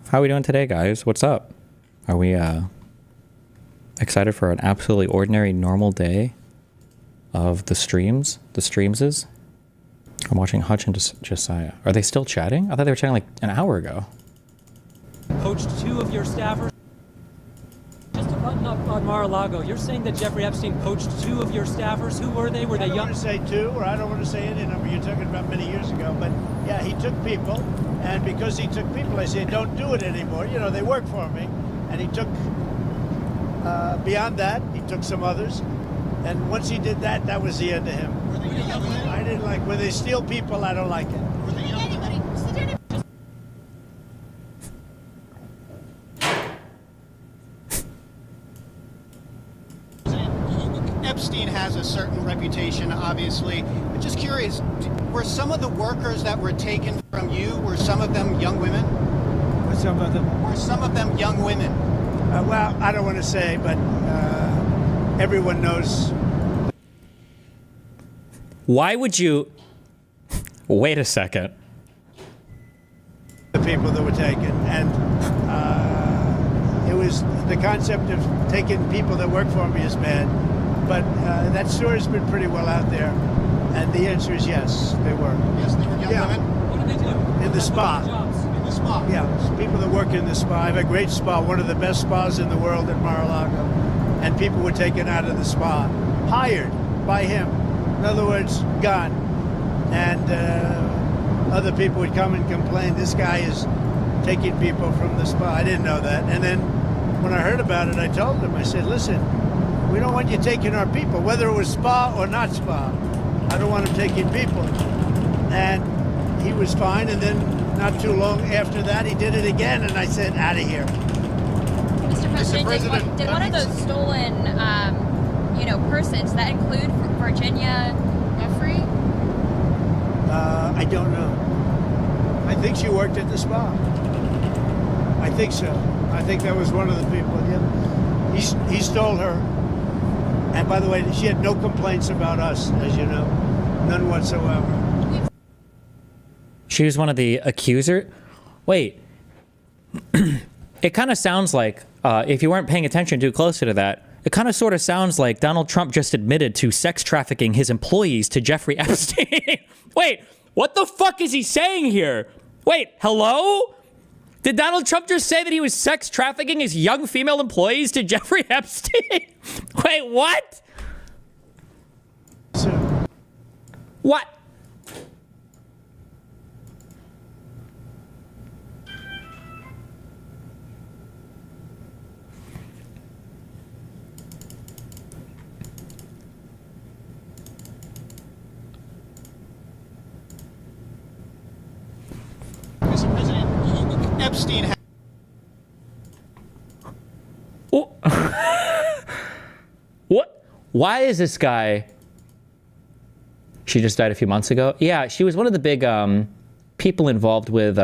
How are we doing today, guys? What's up? Are we excited for an absolutely ordinary, normal day of the streams? The streamses? I'm watching Hutch and Josiah. Are they still chatting? I thought they were chatting like an hour ago. Poached 2 of your staffers. Just to button up on Mar-a-Lago, you're saying that Jeffrey Epstein poached 2 of your staffers? Who were they? Were they young? I don't want to say 2, or I don't want to say any number. You're talking about many years ago. But yeah, he took people, and because he took people, I said, don't do it anymore. You know, they work for me. And he took, beyond that, he took some others. And once he did that, that was the end of him. I didn't like, when they steal people, I don't like it. Epstein has a certain reputation, obviously. But just curious, were some of the workers that were taken from you, were some of them young women? Were some of them? Were some of them young women? Well, I don't want to say, but everyone knows. Why would you... Wait a second. The people that were taken, and it was the concept of taking people that work for me is bad, but that story's been pretty well out there, and the answer is yes, they were. Yes, they were young women? What did they do? In the spa. In the spa? Yeah, people that work in the spa. I have a great spa, one of the best spas in the world at Mar-a-Lago, and people were taken out of the spa, hired by him. In other words, gone. And other people would come and complain, this guy is taking people from the spa. I didn't know that. And then when I heard about it, I told him, I said, listen, we don't want you taking our people, whether it was spa or not spa. I don't want him taking people. And he was fine. And then not too long after that, he did it again. And I said, out of here. Mr. President, did one of those stolen, persons, that include Virginia Jeffrey? I don't know. I think she worked at the spa. I think so. I think that was one of the people. Yeah. He stole her. And by the way, she had no complaints about us, as you know. None whatsoever. She was one of the accuser. Wait. It kind of sounds like, if you weren't paying attention too closely to that, it kind of sort of sounds like Donald Trump just admitted to sex trafficking his employees to Jeffrey Epstein. Wait, what the fuck is he saying here? Wait, hello? Did Donald Trump just say that he was sex trafficking his young female employees to Jeffrey Epstein? Wait, what? What? Mr. President, Epstein had... Oh. What? Why is this guy... She just died a few months ago? Yeah, she was one of the big people involved with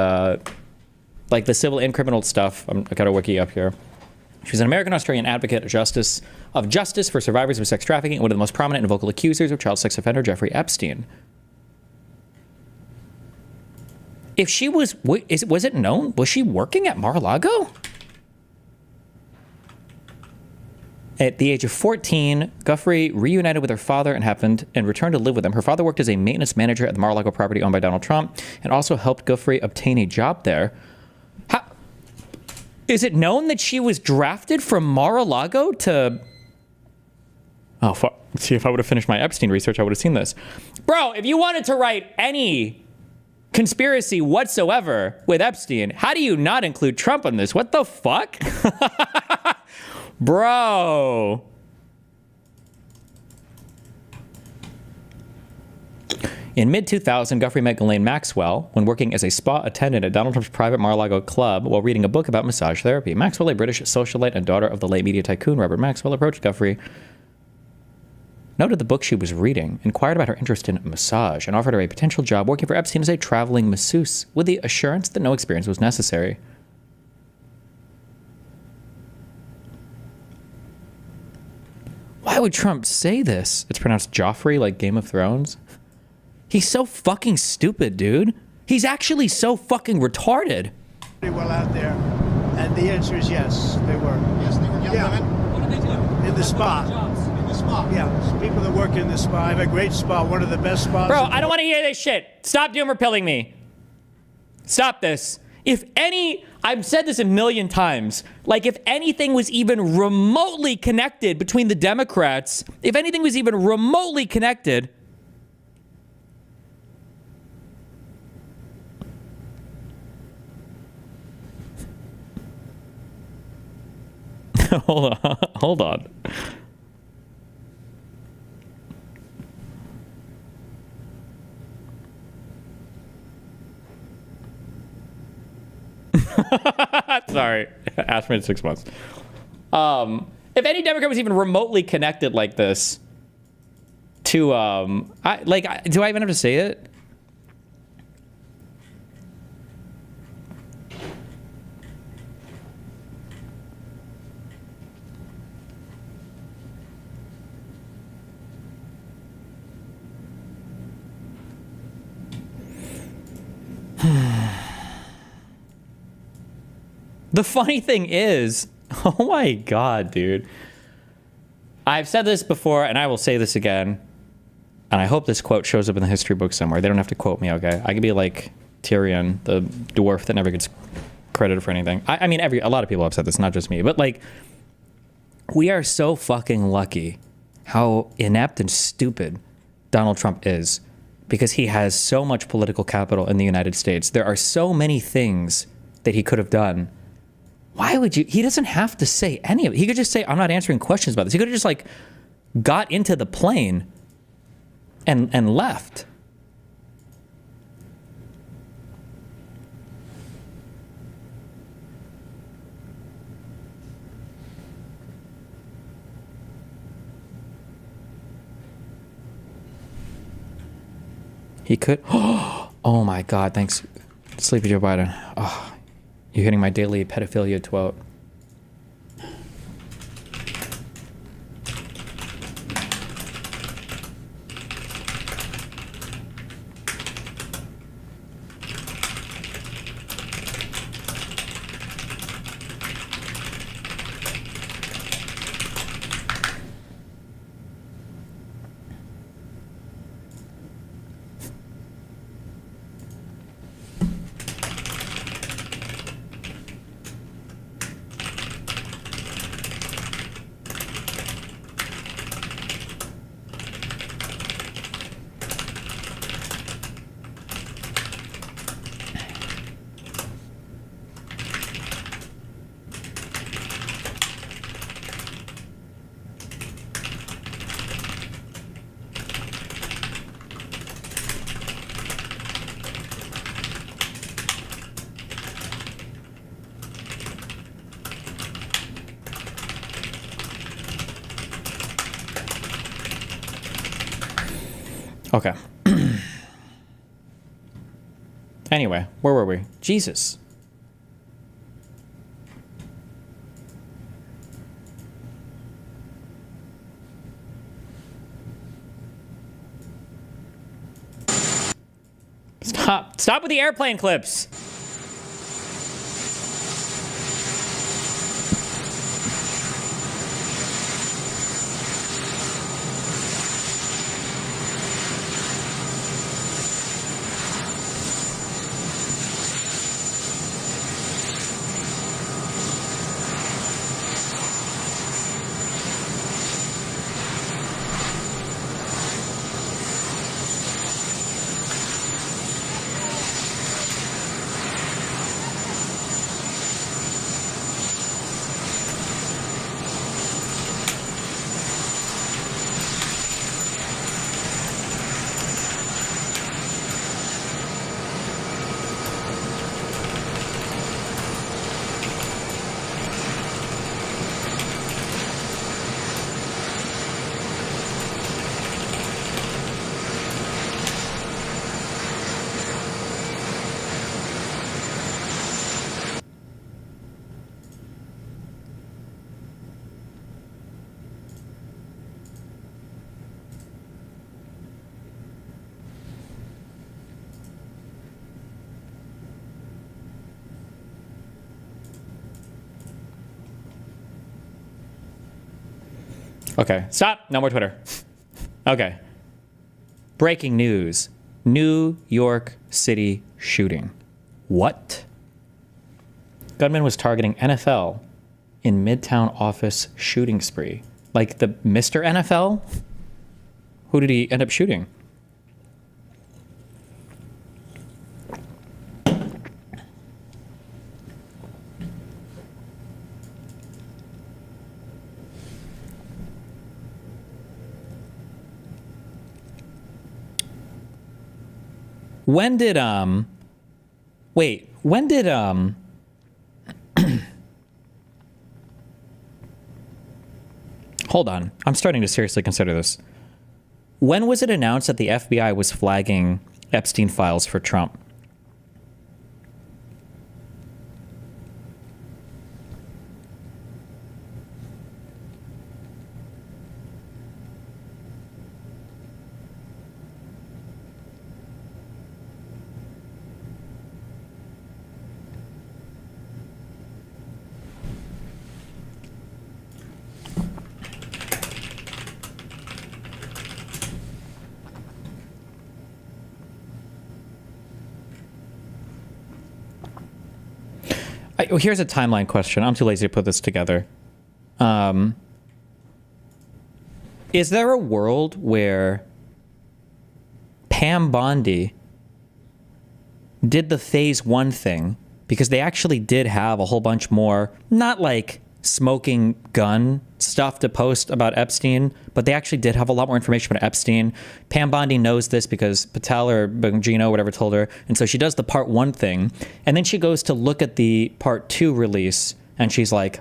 like the civil and criminal stuff. I got a wiki up here. She's an American-Australian advocate of justice for survivors of sex trafficking and one of the most prominent and vocal accusers of child sex offender Jeffrey Epstein. If she was, was it known? Was she working at Mar-a-Lago? At the age of 14, Guthrie reunited with her father and returned to live with him. Her father worked as a maintenance manager at the Mar-a-Lago property owned by Donald Trump and also helped Guthrie obtain a job there. How, is it known that she was drafted from Mar-a-Lago to... Oh, fuck. See, if I would have finished my Epstein research, I would have seen this. Bro, if you wanted to write any conspiracy whatsoever with Epstein, how do you not include Trump on this? What the fuck? Bro. In mid-2000, Guthrie met Ghislaine Maxwell when working as a spa attendant at Donald Trump's private Mar-a-Lago club while reading a book about massage therapy. Maxwell, a British socialite and daughter of the late media tycoon Robert Maxwell, approached Guthrie, noted the book she was reading, inquired about her interest in massage, and offered her a potential job working for Epstein as a traveling masseuse, with the assurance that no experience was necessary. Why would Trump say this? It's pronounced Joffrey, like Game of Thrones. He's so fucking stupid, dude. He's actually so fucking retarded. Pretty well out there. The answer is yes, they were. Yes, they were young Yeah. women. What do they do? In the spa. Jobs. In the spa. Yeah, people that work in the spa. I have a great spa, one of the best spas. Bro, in the I don't want to hear this shit. Stop doomer pilling me. Stop this. If any, I've said this a million times, like if anything was even remotely connected between the Democrats, if anything was even remotely connected, hold on. Sorry, asked me in 6 months. If any Democrat was even remotely connected like this to, do I even have to say it? The funny thing is, oh my God, dude. I've said this before and I will say this again. And I hope this quote shows up in the history book somewhere. They don't have to quote me, okay? I could be like Tyrion, the dwarf that never gets credited for anything. I mean, a lot of people have said this, not just me. But like, we are so fucking lucky how inept and stupid Donald Trump is. Because he has so much political capital in the United States. There are so many things that he could have done. Why would you? He doesn't have to say any of it. He could just say, I'm not answering questions about this. He could have just like got into the plane and left. He could. Oh my God, thanks. Sleepy Joe Biden. Oh. You're hitting my daily pedophilia quote. Okay. Anyway, where were we? Jesus. Stop with the airplane clips. Okay, stop. No more Twitter. Okay. Breaking news. New York City shooting. What? Gunman was targeting NFL in Midtown office shooting spree. Like the Mr. NFL? Who did he end up shooting? When did hold on. I'm starting to seriously consider this. When was it announced that the FBI was flagging Epstein files for Trump? Here's a timeline question. I'm too lazy to put this together. Is there a world where Pam Bondi did the phase 1 thing because they actually did have a whole bunch more, not like smoking gun stuff to post about Epstein, but they actually did have a lot more information about Epstein. Pam Bondi knows this because Patel or Bongino, whatever, told her. And so she does the part 1 thing. And then she goes to look at the part 2 release and she's like,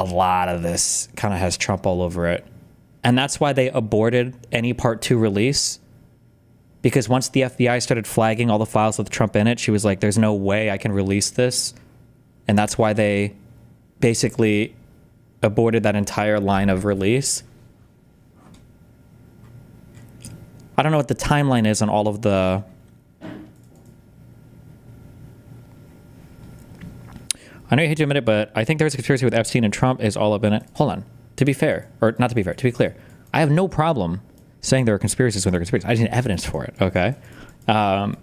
a lot of this kind of has Trump all over it. And that's why they aborted any part 2 release. Because once the FBI started flagging all the files with Trump in it, she was like, there's no way I can release this. And that's why they basically aborted that entire line of release. I don't know what the timeline is on all of the... I know you hate to admit it, but I think there's a conspiracy with Epstein and Trump is all up in it. Hold on. To be fair, or not to be fair, to be clear, I have no problem saying there are conspiracies when there are conspiracies. I just need evidence for it, okay? I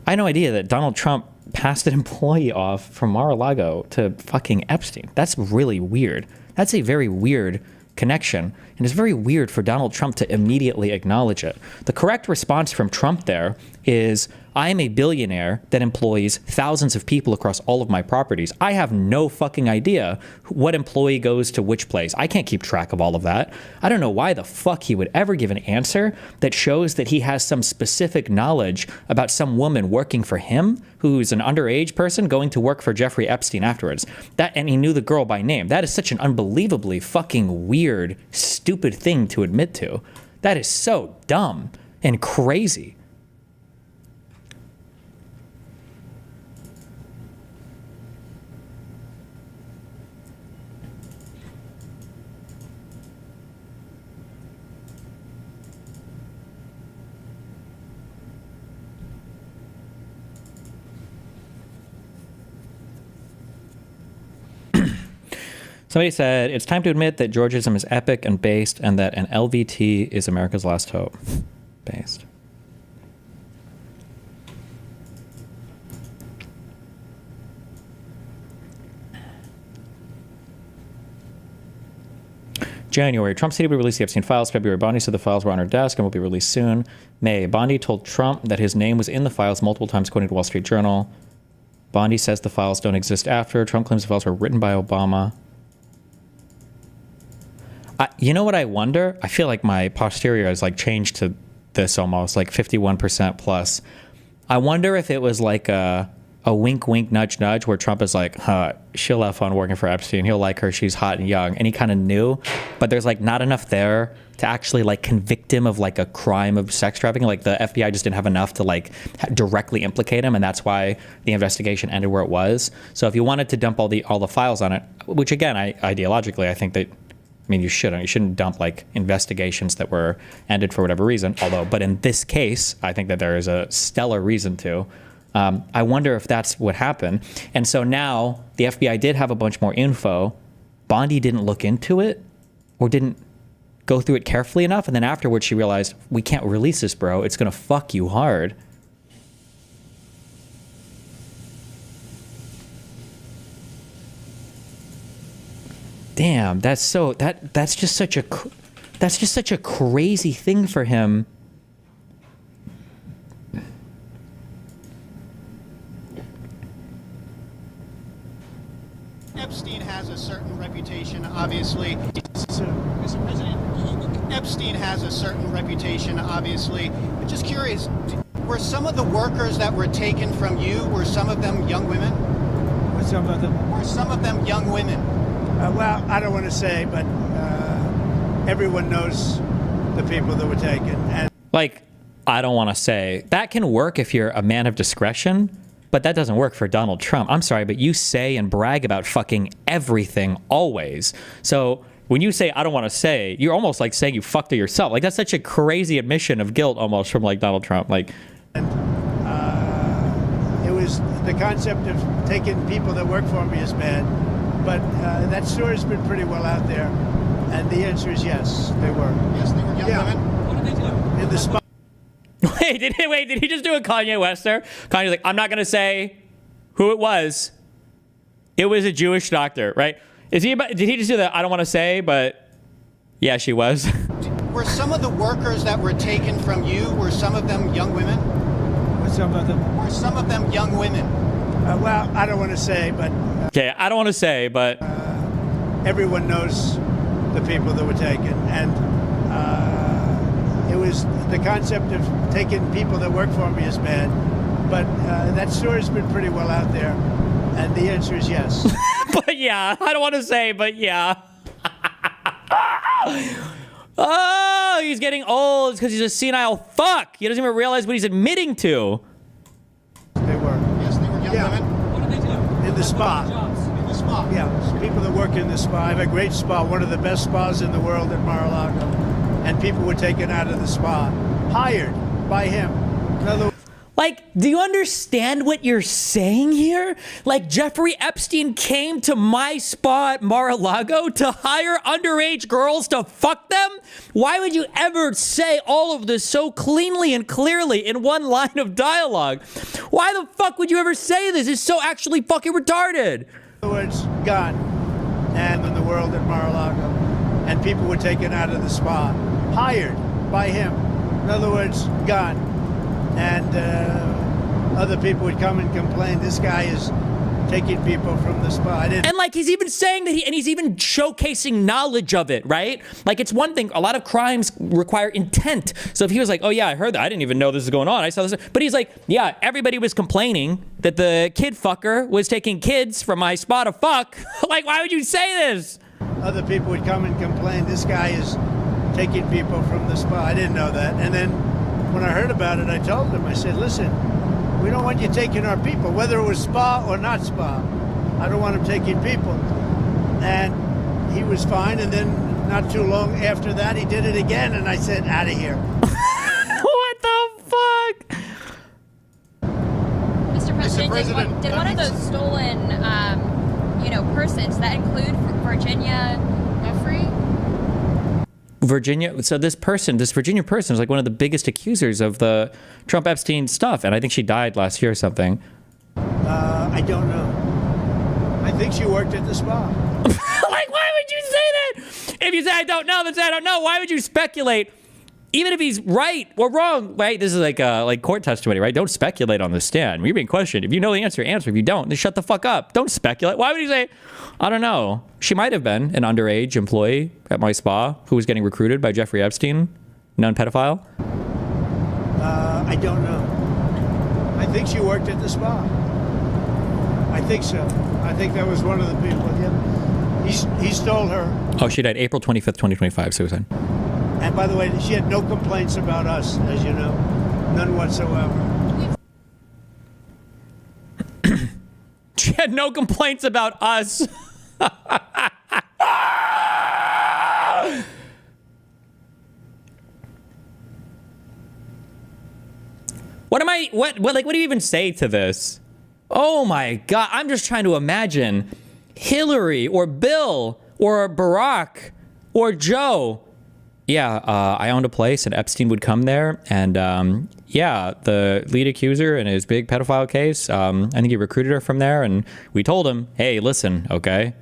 had no idea that Donald Trump passed an employee off from Mar-a-Lago to fucking Epstein. That's really weird. That's a very weird connection, and it's very weird for Donald Trump to immediately acknowledge it. The correct response from Trump there is, I am a billionaire that employs thousands of people across all of my properties. I have no fucking idea what employee goes to which place. I can't keep track of all of that. I don't know why the fuck he would ever give an answer that shows that he has some specific knowledge about some woman working for him who's an underage person going to work for Jeffrey Epstein afterwards. And he knew the girl by name. That is such an unbelievably fucking weird, stupid thing to admit to. That is so dumb and crazy. Somebody said, it's time to admit that Georgism is epic and based and that an LVT is America's last hope. Based. January, Trump said he would release the Epstein files. February, Bondi said the files were on her desk and will be released soon. May, Bondi told Trump that his name was in the files multiple times, according to Wall Street Journal. Bondi says the files don't exist after. Trump claims the files were written by Obama. You know what I wonder? I feel like my posterior has like changed to this almost, like 51% plus. I wonder if it was like a wink, wink, nudge, nudge, where Trump is like, she'll have fun working for Epstein. He'll like her. She's hot and young. And he kind of knew, but there's like not enough there to actually like convict him of like a crime of sex trafficking. Like the FBI just didn't have enough to like directly implicate him. And that's why the investigation ended where it was. So if you wanted to dump all the files on it, which again, ideologically, I think that, I mean, you shouldn't dump like investigations that were ended for whatever reason. But in this case, I think that there is a stellar reason to. I wonder if that's what happened. And so now the FBI did have a bunch more info Bondi didn't look into it or didn't go through it carefully enough. And then afterwards she realized, we can't release this, bro. It's going to fuck you hard. Damn, that's just such a crazy thing for him. Epstein has a certain reputation, obviously. Mr. President, Epstein has a certain reputation, obviously. But just curious, were some of the workers that were taken from you, were some of them young women? Were some of them? Were some of them young women? Well, I don't want to say, but everyone knows the people that were taken. And Like, I don't want to say. That can work if you're a man of discretion, but that doesn't work for Donald Trump. I'm sorry, but you say and brag about fucking everything always. So when you say, I don't want to say, you're almost like saying you fucked it yourself. Like, that's such a crazy admission of guilt almost from like Donald Trump. Like, it was the concept of taking people that work for me is bad. But that story's been pretty well out there. And the answer is yes, they were. Yes, they were young women. What did they do? In the spot. wait, did he just do a Kanye Wester? Kanye's like, I'm not going to say who it was. It was a Jewish doctor, right? Did he just do that? I don't want to say, but yeah, she was. Were some of the workers that were taken from you, were some of them young women? Were some of them? Were some of them young women? Well, I don't want to say, but Okay, I don't want to say, but everyone knows the people that were taken. And it was the concept of taking people that work for me is bad. But that story's been pretty well out there. And the answer is yes. but yeah, I don't want to say, but yeah. Oh, he's getting old because he's a senile fuck. He doesn't even realize what he's admitting to. They were. Yes, they were young women. What did they do? In the spa. Jobs. In the spa. Yeah, people that work in the spa. I have a great spa, one of the best spas in the world at Mar-a-Lago. And people were taken out of the spa, hired by him. In other words, Like, do you understand what you're saying here? Like, Jeffrey Epstein came to my spa at Mar-a-Lago to hire underage girls to fuck them? Why would you ever say all of this so cleanly and clearly in one line of dialogue? Why the fuck would you ever say this? It's so actually fucking retarded. in other words, gone. And in the world at Mar-a-Lago. And people were taken out of the spa, hired by him. In other words, gone. And other people would come and complain, this guy is taking people from the spa. And like, he's even saying that he's even showcasing knowledge of it, right? Like, it's one thing, a lot of crimes require intent. So if he was like, oh yeah, I heard that, I didn't even know this was going on, I saw this. But he's like, yeah, everybody was complaining that the kid fucker was taking kids from my spa to fuck. Like, why would you say this? Other people would come and complain, this guy is taking people from the spa. I didn't know that. And then when I heard about it, I told them, I said, listen, we don't want you taking our people, whether it was spa or not spa. I don't want him taking people. And he was fine. And then not too long after that, he did it again. And I said, out of here. What the fuck? Mr. President, President, did one of those stolen, persons that include Virginia Jeffrey? Virginia, so this Virginia person is like one of the biggest accusers of the Trump Epstein stuff, and I think she died last year or something. I don't know. I think she worked at the spa. Like, why would you say that? If you say I don't know, then say I don't know. Why would you speculate? Even if he's right or wrong, right? This is like court testimony, right? Don't speculate on the stand. You're being questioned. If you know the answer, answer. If you don't, then shut the fuck up. Don't speculate. Why would you say, I don't know? She might have been an underage employee at my spa who was getting recruited by Jeffrey Epstein, known pedophile. I don't know. I think she worked at the spa. I think so. I think that was one of the people. Yeah. He stole her. Oh, she died April 25th, 2025, suicide. And by the way, she had no complaints about us, as you know. None whatsoever. She had no complaints about us. What do you even say to this? Oh my God, I'm just trying to imagine Hillary or Bill or Barack or Joe. Yeah, I owned a place and Epstein would come there. And yeah, the lead accuser in his big pedophile case, I think he recruited her from there. And we told him, hey, listen, okay,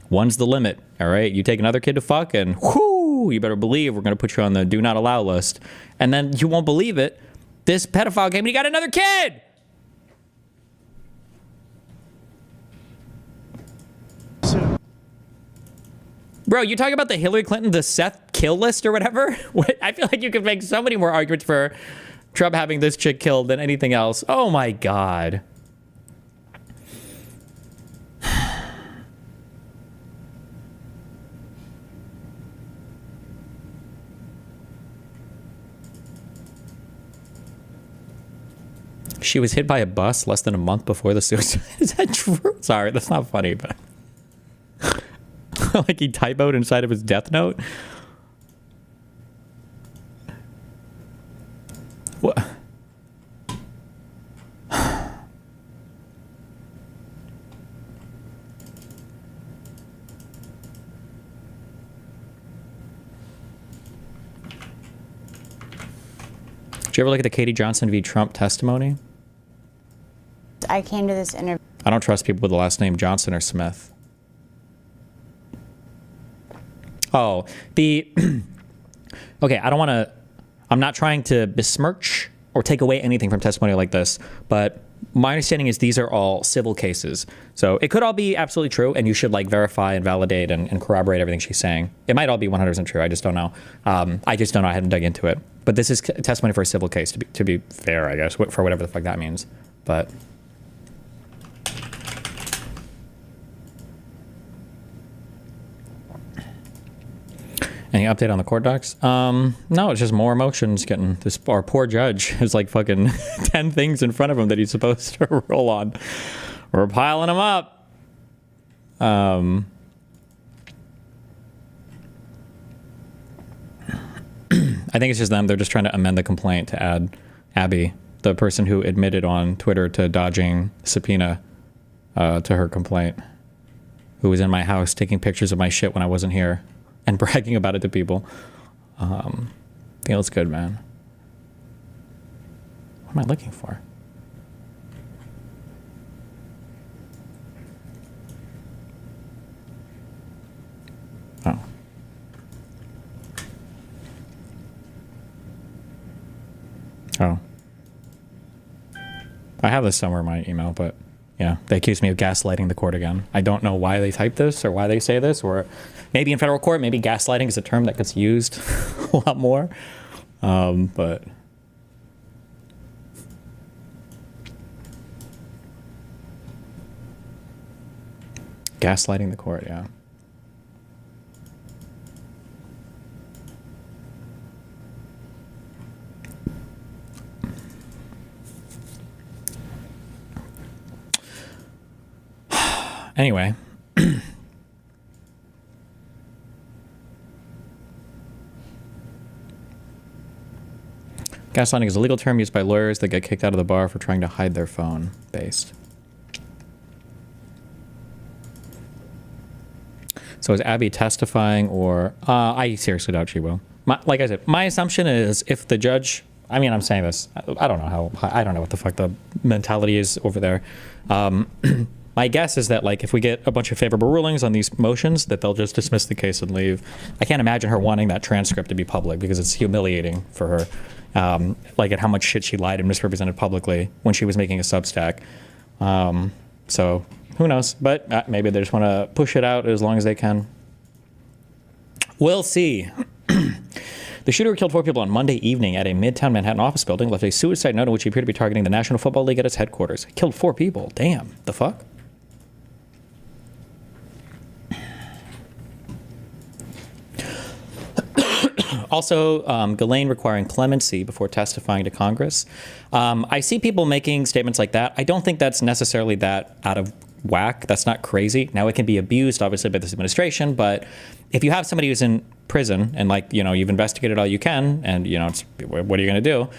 one's the limit. All right, you take another kid to fuck and whoo, you better believe we're going to put you on the do not allow list. And then you won't believe it. This pedophile came and he got another kid. Bro, you talking about the Hillary Clinton, the Seth kill list or whatever? I feel like you could make so many more arguments for Trump having this chick killed than anything else. Oh my God. She was hit by a bus less than a month before the suicide. Is that true? Sorry, that's not funny, but like he typoed inside of his death note. What? Did you ever look at the Katie Johnson v. Trump testimony? I came to this interview. I don't trust people with the last name Johnson or Smith. Oh, the... Okay, I don't want to... I'm not trying to besmirch or take away anything from testimony like this, but my understanding is these are all civil cases. So it could all be absolutely true, and you should like verify and validate and corroborate everything she's saying. It might all be 100% true. I just don't know. I just don't know. I hadn't dug into it. But this is testimony for a civil case, to be fair, I guess, for whatever the fuck that means. But... Any update on the court docs? No, it's just more emotions getting this. Our poor judge has like fucking 10 things in front of him that he's supposed to roll on. We're piling them up. I think it's just them. They're just trying to amend the complaint to add Abby, the person who admitted on Twitter to dodging subpoena to her complaint, who was in my house taking pictures of my shit when I wasn't here and bragging about it to people. Feels good, man. What am I looking for? Oh. Oh. I have this somewhere in my email, but yeah, they accused me of gaslighting the court again. I don't know why they typed this or why they say this, or maybe in federal court, maybe gaslighting is a term that gets used a lot more. But gaslighting the court, yeah. Anyway. Gaslighting is a legal term used by lawyers that get kicked out of the bar for trying to hide their phone. Based. So is Abby testifying or... I seriously doubt she will. Like I said, my assumption is if the judge... I mean, I'm saying this. I don't know how... I don't know what the fuck the mentality is over there. My guess is that, like, if we get a bunch of favorable rulings on these motions, that they'll just dismiss the case and leave. I can't imagine her wanting that transcript to be public because it's humiliating for her. Like, at how much shit she lied and misrepresented publicly when she was making a Substack. So, who knows? But maybe they just want to push it out as long as they can. We'll see. The shooter who killed 4 people on Monday evening at a Midtown Manhattan office building left a suicide note in which he appeared to be targeting the National Football League at its headquarters. He killed 4 people. Damn. The fuck? Also, Ghislaine requiring clemency before testifying to Congress. I see people making statements like that. I don't think that's necessarily that out of whack. That's not crazy. Now, it can be abused, obviously, by this administration, but if you have somebody who's in prison and like, you know, you've investigated all you can and, you know, it's, what are you going to do?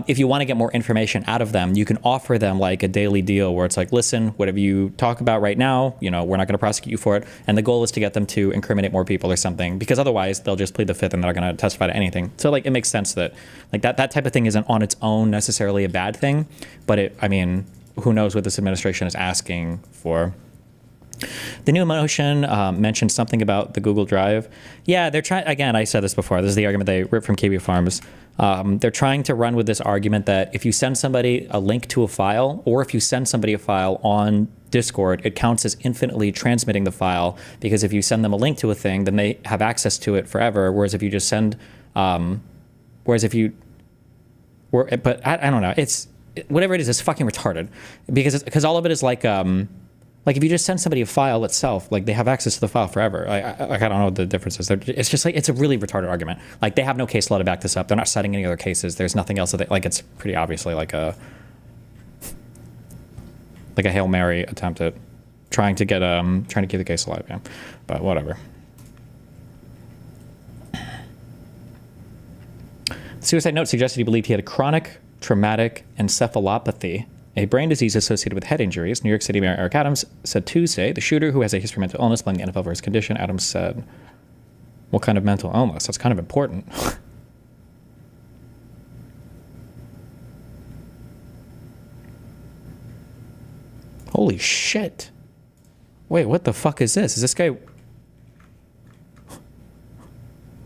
If you want to get more information out of them, you can offer them like a daily deal where it's like, listen, whatever you talk about right now, you know, we're not going to prosecute you for it. And the goal is to get them to incriminate more people or something, because otherwise they'll just plead the fifth and they're not going to testify to anything. So like, it makes sense that like that type of thing isn't on its own necessarily a bad thing, but I mean, who knows what this administration is asking for. The new motion mentioned something about the Google Drive. Yeah, they're trying, again, I said this before, this is the argument they ripped from KB Farms. They're trying to run with this argument that if you send somebody a link to a file, or if you send somebody a file on Discord, it counts as infinitely transmitting the file, because if you send them a link to a thing, then they have access to it forever, whereas if you just send, but I don't know, it's, whatever it is, it's fucking retarded, because all of it is like if you just send somebody a file itself, like they have access to the file forever. I don't know what the difference is. It's just like, it's a really retarded argument. Like they have no case law to back this up. They're not citing any other cases. There's nothing else that they, like, it's pretty obviously like a Hail Mary attempt at trying to keep the case alive. Yeah, but whatever. The suicide note suggested he believed he had a chronic traumatic encephalopathy, a brain disease associated with head injuries. New York City Mayor Eric Adams said Tuesday the shooter, who has a history of mental illness, blamed the NFL for his condition. Adams said, what kind of mental illness? That's kind of important. Holy shit. Wait, what the fuck is this? Is this guy...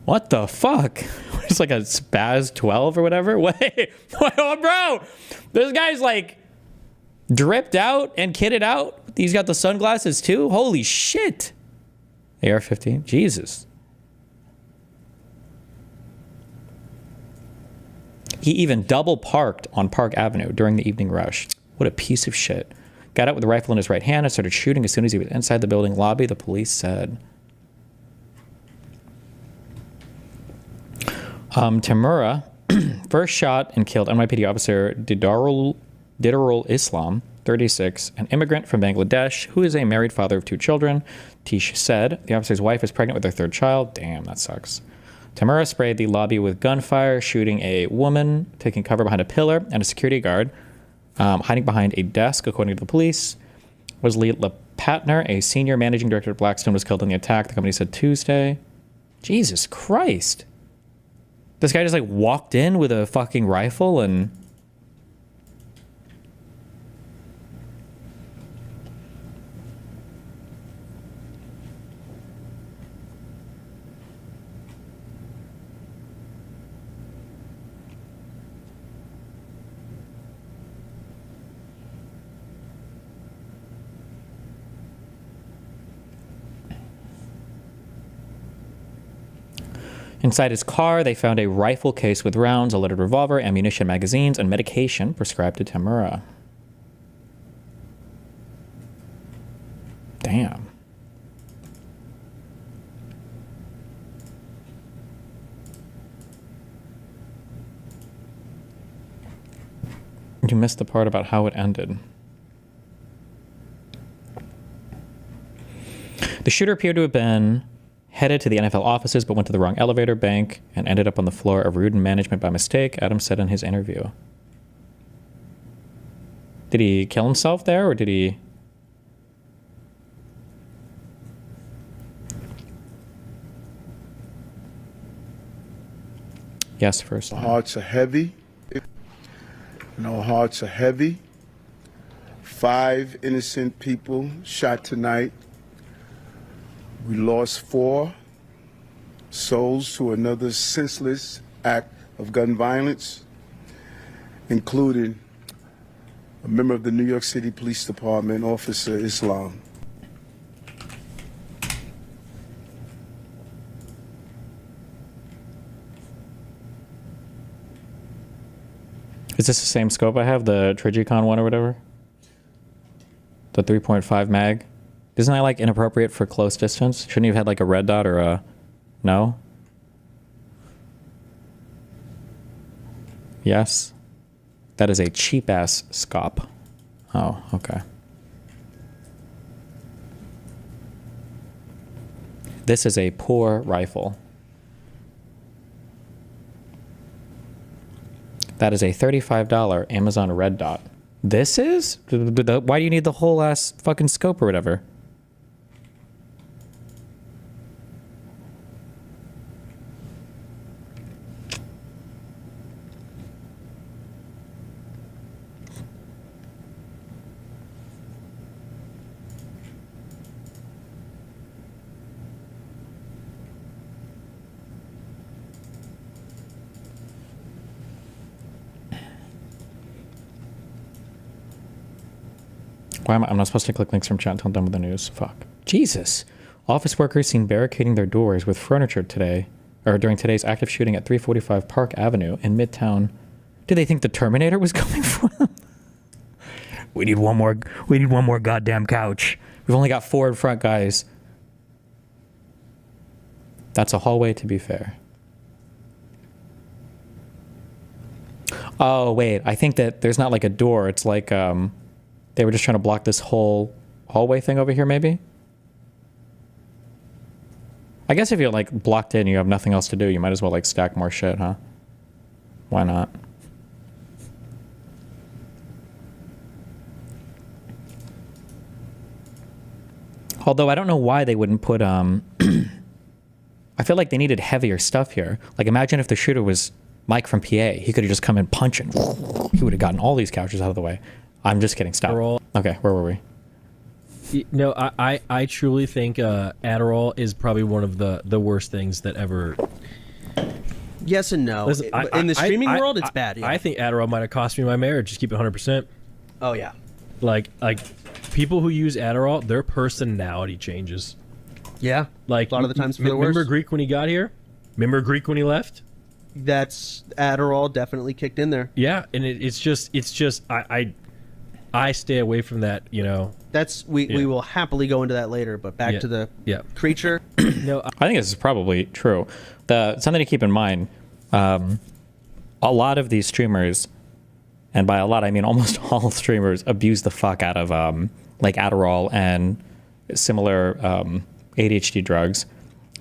What the fuck? It's like a Spaz 12 or whatever? Wait, oh, bro! This guy's like... dripped out and kitted out. He's got the sunglasses too. Holy shit. AR-15. Jesus. He even double parked on Park Avenue during the evening rush. What a piece of shit. Got out with a rifle in his right hand and started shooting as soon as he was inside the building lobby, the police said. Tamura first shot and killed NYPD officer Adderall Islam, 36, an immigrant from Bangladesh who is a married father of 2 children. Tish said the officer's wife is pregnant with their 3rd child. Damn, that sucks. Tamura sprayed the lobby with gunfire, shooting a woman taking cover behind a pillar and a security guard hiding behind a desk, according to the police. Wesley Lepatner, a senior managing director at Blackstone, was killed in the attack, the company said Tuesday. Jesus Christ. This guy just like walked in with a fucking rifle and... Inside his car, they found a rifle case with rounds, a loaded revolver, ammunition, magazines, and medication prescribed to Tamura. Damn. You missed the part about how it ended. The shooter appeared to have been headed to the NFL offices, but went to the wrong elevator bank and ended up on the floor of Rudin Management by mistake, Adams said in his interview. Did he kill himself there, or did he... Yes, first. Our hearts are heavy. And our hearts are heavy. 5 innocent people shot tonight. We lost 4 souls to another senseless act of gun violence, including a member of the New York City Police Department, Officer Islam. Is this the same scope I have, the Trigicon one or whatever? The 3.5 mag? Isn't that like inappropriate for close distance? Shouldn't you have had like a red dot or a... No? Yes? That is a cheap ass scope. Oh, okay. This is a poor rifle. That is a $35 Amazon Red Dot. This is? Why do you need the whole ass fucking scope or whatever? Why am I'm not supposed to click links from chat until I'm done with the news. Fuck. Jesus. Office workers seen barricading their doors with furniture today, or during today's active shooting at 345 Park Avenue in Midtown. Do they think the Terminator was coming for them? We need one more goddamn couch. We've only got 4 in front, guys. That's a hallway, to be fair. Oh, wait. I think that there's not like a door. It's like, they were just trying to block this whole hallway thing over here, maybe? I guess if you're, like, blocked in and you have nothing else to do, you might as well, like, stack more shit, huh? Why not? Although I don't know why they wouldn't put, I feel like they needed heavier stuff here. Like, imagine if the shooter was Mike from PA. He could have just come in punching. He would have gotten all these couches out of the way. I'm just kidding. Stop. Okay, where were we? No, I truly think Adderall is probably one of the worst things that ever. Yes and no. Listen, in the streaming world, it's bad. Yeah. I think Adderall might have cost me my marriage. Just keep it 100%. Oh yeah. Like people who use Adderall, their personality changes. Yeah. Like a lot of the times for the worse. Remember Greek when he got here? Remember Greek when he left? That's Adderall definitely kicked in there. Yeah, and it's just I stay away from that, you know. That's we will happily go into that later, but back to the creature. No, I think this is probably true. Something to keep in mind, a lot of these streamers, and by a lot I mean almost all streamers, abuse the fuck out of like Adderall and similar ADHD drugs.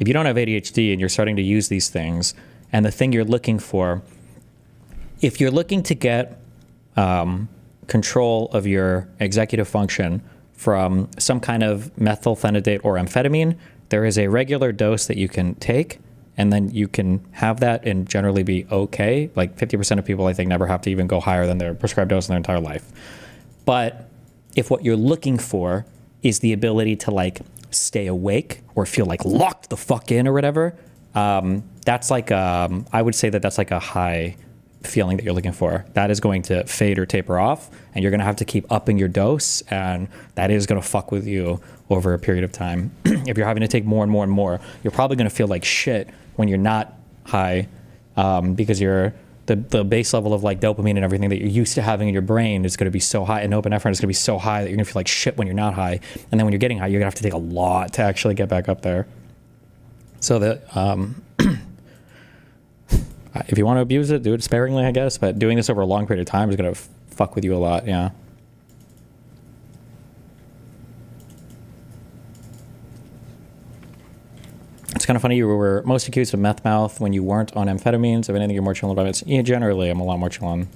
If you don't have ADHD and you're starting to use these things, and the thing you're looking for, if you're looking to get control of your executive function from some kind of methylphenidate or amphetamine, there is a regular dose that you can take, and then you can have that and generally be okay. Like 50% of people, I think, never have to even go higher than their prescribed dose in their entire life. But if what you're looking for is the ability to like stay awake or feel like locked the fuck in or whatever, that's like, I would say that that's like a high feeling that you're looking for. That is going to fade or taper off, and you're going to have to keep upping your dose, and that is going to fuck with you over a period of time. If you're having to take more and more and more, you're probably going to feel like shit when you're not high, because the base level of like dopamine and everything that you're used to having in your brain is going to be so high, and norepinephrine is going to be so high that you're going to feel like shit when you're not high, and then when you're getting high, you're going to have to take a lot to actually get back up there. So that if you want to abuse it, do it sparingly, I guess. But doing this over a long period of time is going to fuck with you a lot, yeah. It's kind of funny, you were most accused of meth mouth when you weren't on amphetamines. If anything, you're more chill about it. Yeah, generally, I'm a lot more chill on.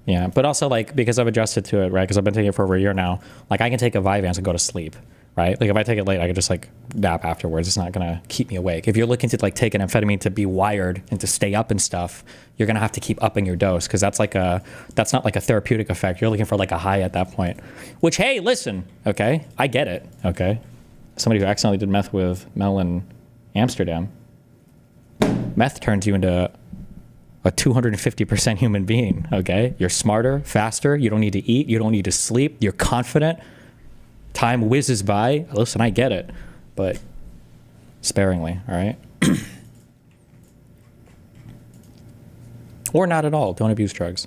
Yeah, but also, like, because I've adjusted to it, right? Because I've been taking it for over a year now. Like, I can take a Vyvanse and go to sleep, right? Like, if I take it late, I can just, like, nap afterwards. It's not going to keep me awake. If you're looking to, like, take an amphetamine to be wired and to stay up and stuff, you're going to have to keep upping your dose, because that's not like a therapeutic effect. You're looking for, like, a high at that point. Which, hey, listen, okay? I get it, okay? Somebody who accidentally did meth with Mel in Amsterdam. Meth turns you into a 250% human being, okay? You're smarter, faster, you don't need to eat, you don't need to sleep, you're confident, time whizzes by. Listen, I get it, but sparingly, all right? Or not at all, don't abuse drugs.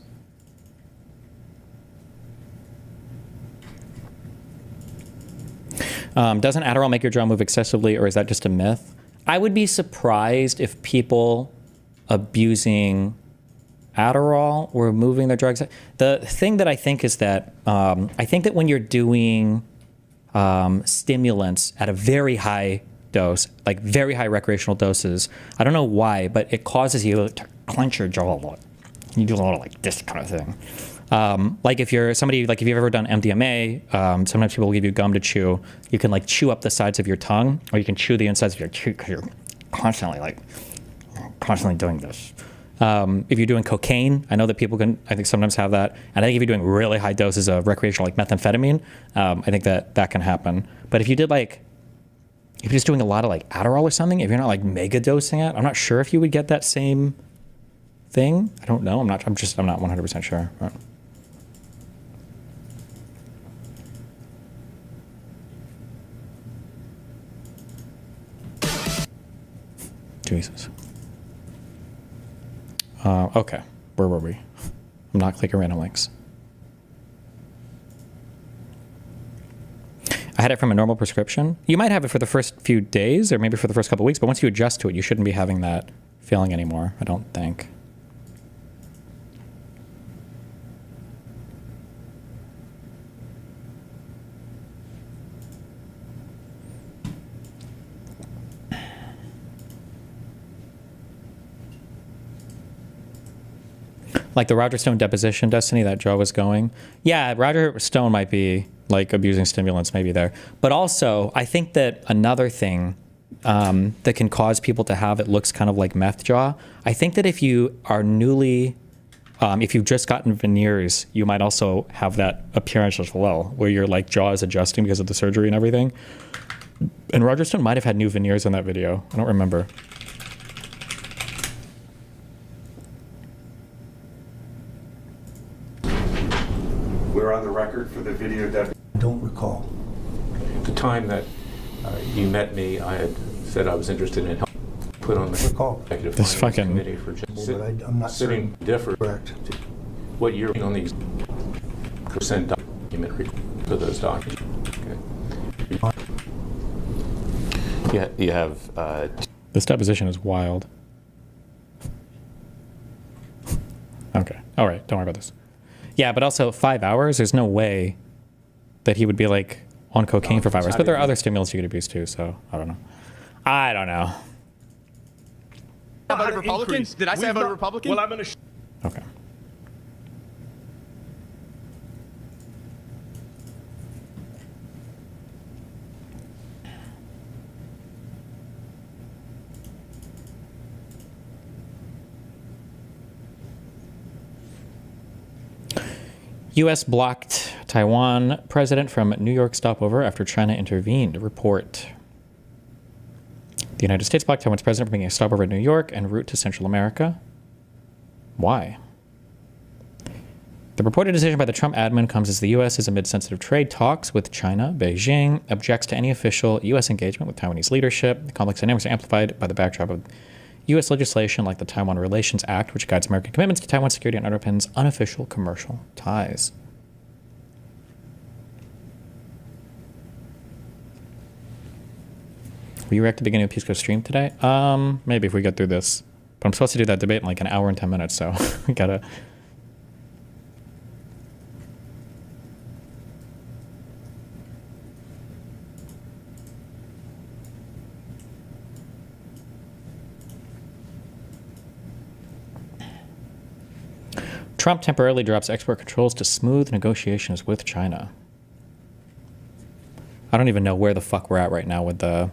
Doesn't Adderall make your jaw move excessively, or is that just a myth? I would be surprised if people abusing Adderall were moving their drugs. The thing that I think is that I think that when you're doing stimulants at a very high dose, like very high recreational doses, I don't know why, but it causes you to clench your jaw a lot. You do a lot of like this kind of thing. Like if you're somebody, like if you've ever done MDMA, sometimes people will give you gum to chew. You can like chew up the sides of your tongue, or you can chew the insides of your cheek because you're constantly doing this. If you're doing cocaine, I know that people can, I think sometimes have that. And I think if you're doing really high doses of recreational like methamphetamine, I think that can happen. But if you did like, if you're just doing a lot of like Adderall or something, if you're not like mega dosing it, I'm not sure if you would get that same thing. I don't know. I'm not 100% sure. Right. Jesus. Okay, where were we? I'm not clicking random links. I had it from a normal prescription. You might have it for the first few days or maybe for the first couple of weeks, but once you adjust to it, you shouldn't be having that feeling anymore, I don't think. Like the Roger Stone deposition, Destiny, that Joe was going. Yeah, Roger Stone might be like abusing stimulants maybe there. But also, I think that another thing that can cause people to have it looks kind of like meth jaw. I think that if you are newly, if you've just gotten veneers, you might also have that appearance as well, where your like jaw is adjusting because of the surgery and everything. And Roger Stone might have had new veneers in that video. I don't remember. We're on the record for the video that... I don't recall. The time that you met me, I had said I was interested in helping put on the executive this fucking committee for I'm not sitting different. Correct. What year on these percent document for those documents? Okay. Yeah, you have... This deposition is wild. Okay. All right. Don't worry about this. Yeah, but also 5 hours, there's no way that he would be like on cocaine for 5 hours. But there are other stimulants you could abuse too, so I don't know. I don't know. About Republicans? Did I say about a Republican? Well, I'm going to... Okay. U.S. blocked Taiwan president from New York stopover after China intervened. Report. The United States blocked Taiwan's president from making a stopover in New York en route to Central America. Why? The reported decision by the Trump admin comes as the U.S. is amid sensitive trade talks with China. Beijing objects to any official U.S. engagement with Taiwanese leadership. The complex dynamics are amplified by the backdrop of U.S. legislation like the Taiwan Relations Act, which guides American commitments to Taiwan security and underpins unofficial commercial ties. Will you react to the beginning of Pisco stream today? Maybe if we get through this. But I'm supposed to do that debate in like an hour and 10 minutes, so we gotta... Trump temporarily drops export controls to smooth negotiations with China. I don't even know where the fuck we're at right now with the...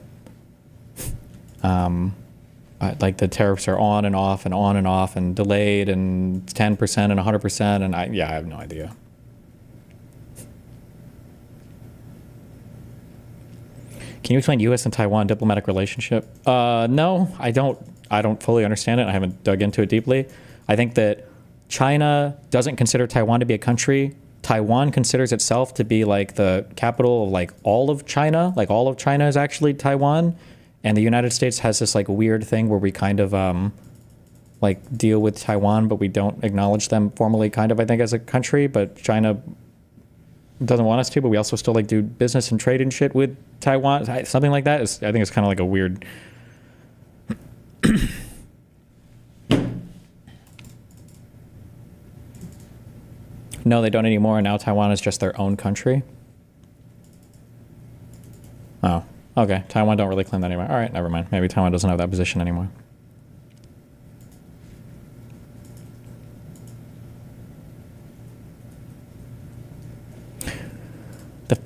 like the tariffs are on and off and on and off and delayed and 10% and 100% and I have no idea. Can you explain U.S. and Taiwan diplomatic relationship? No, I don't fully understand it. I haven't dug into it deeply. I think that China doesn't consider Taiwan to be a country. Taiwan considers itself to be like the capital of like all of China. Like all of China is actually Taiwan. And the United States has this like weird thing where we kind of like deal with Taiwan, but we don't acknowledge them formally kind of, I think, as a country. But China doesn't want us to, but we also still like do business and trade and shit with Taiwan. Something like that is, I think it's kind of like a weird... No, they don't anymore. Now Taiwan is just their own country. Oh, okay. Taiwan don't really claim that anymore. All right, never mind. Maybe Taiwan doesn't have that position anymore.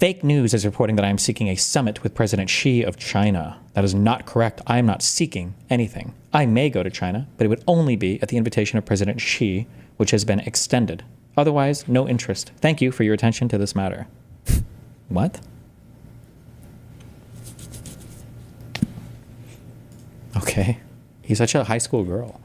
Fake news is reporting that I am seeking a summit with President Xi of China. That is not correct. I am not seeking anything. I may go to China, but it would only be at the invitation of President Xi, which has been extended. Otherwise, no interest. Thank you for your attention to this matter. What? Okay. He's such a high school girl.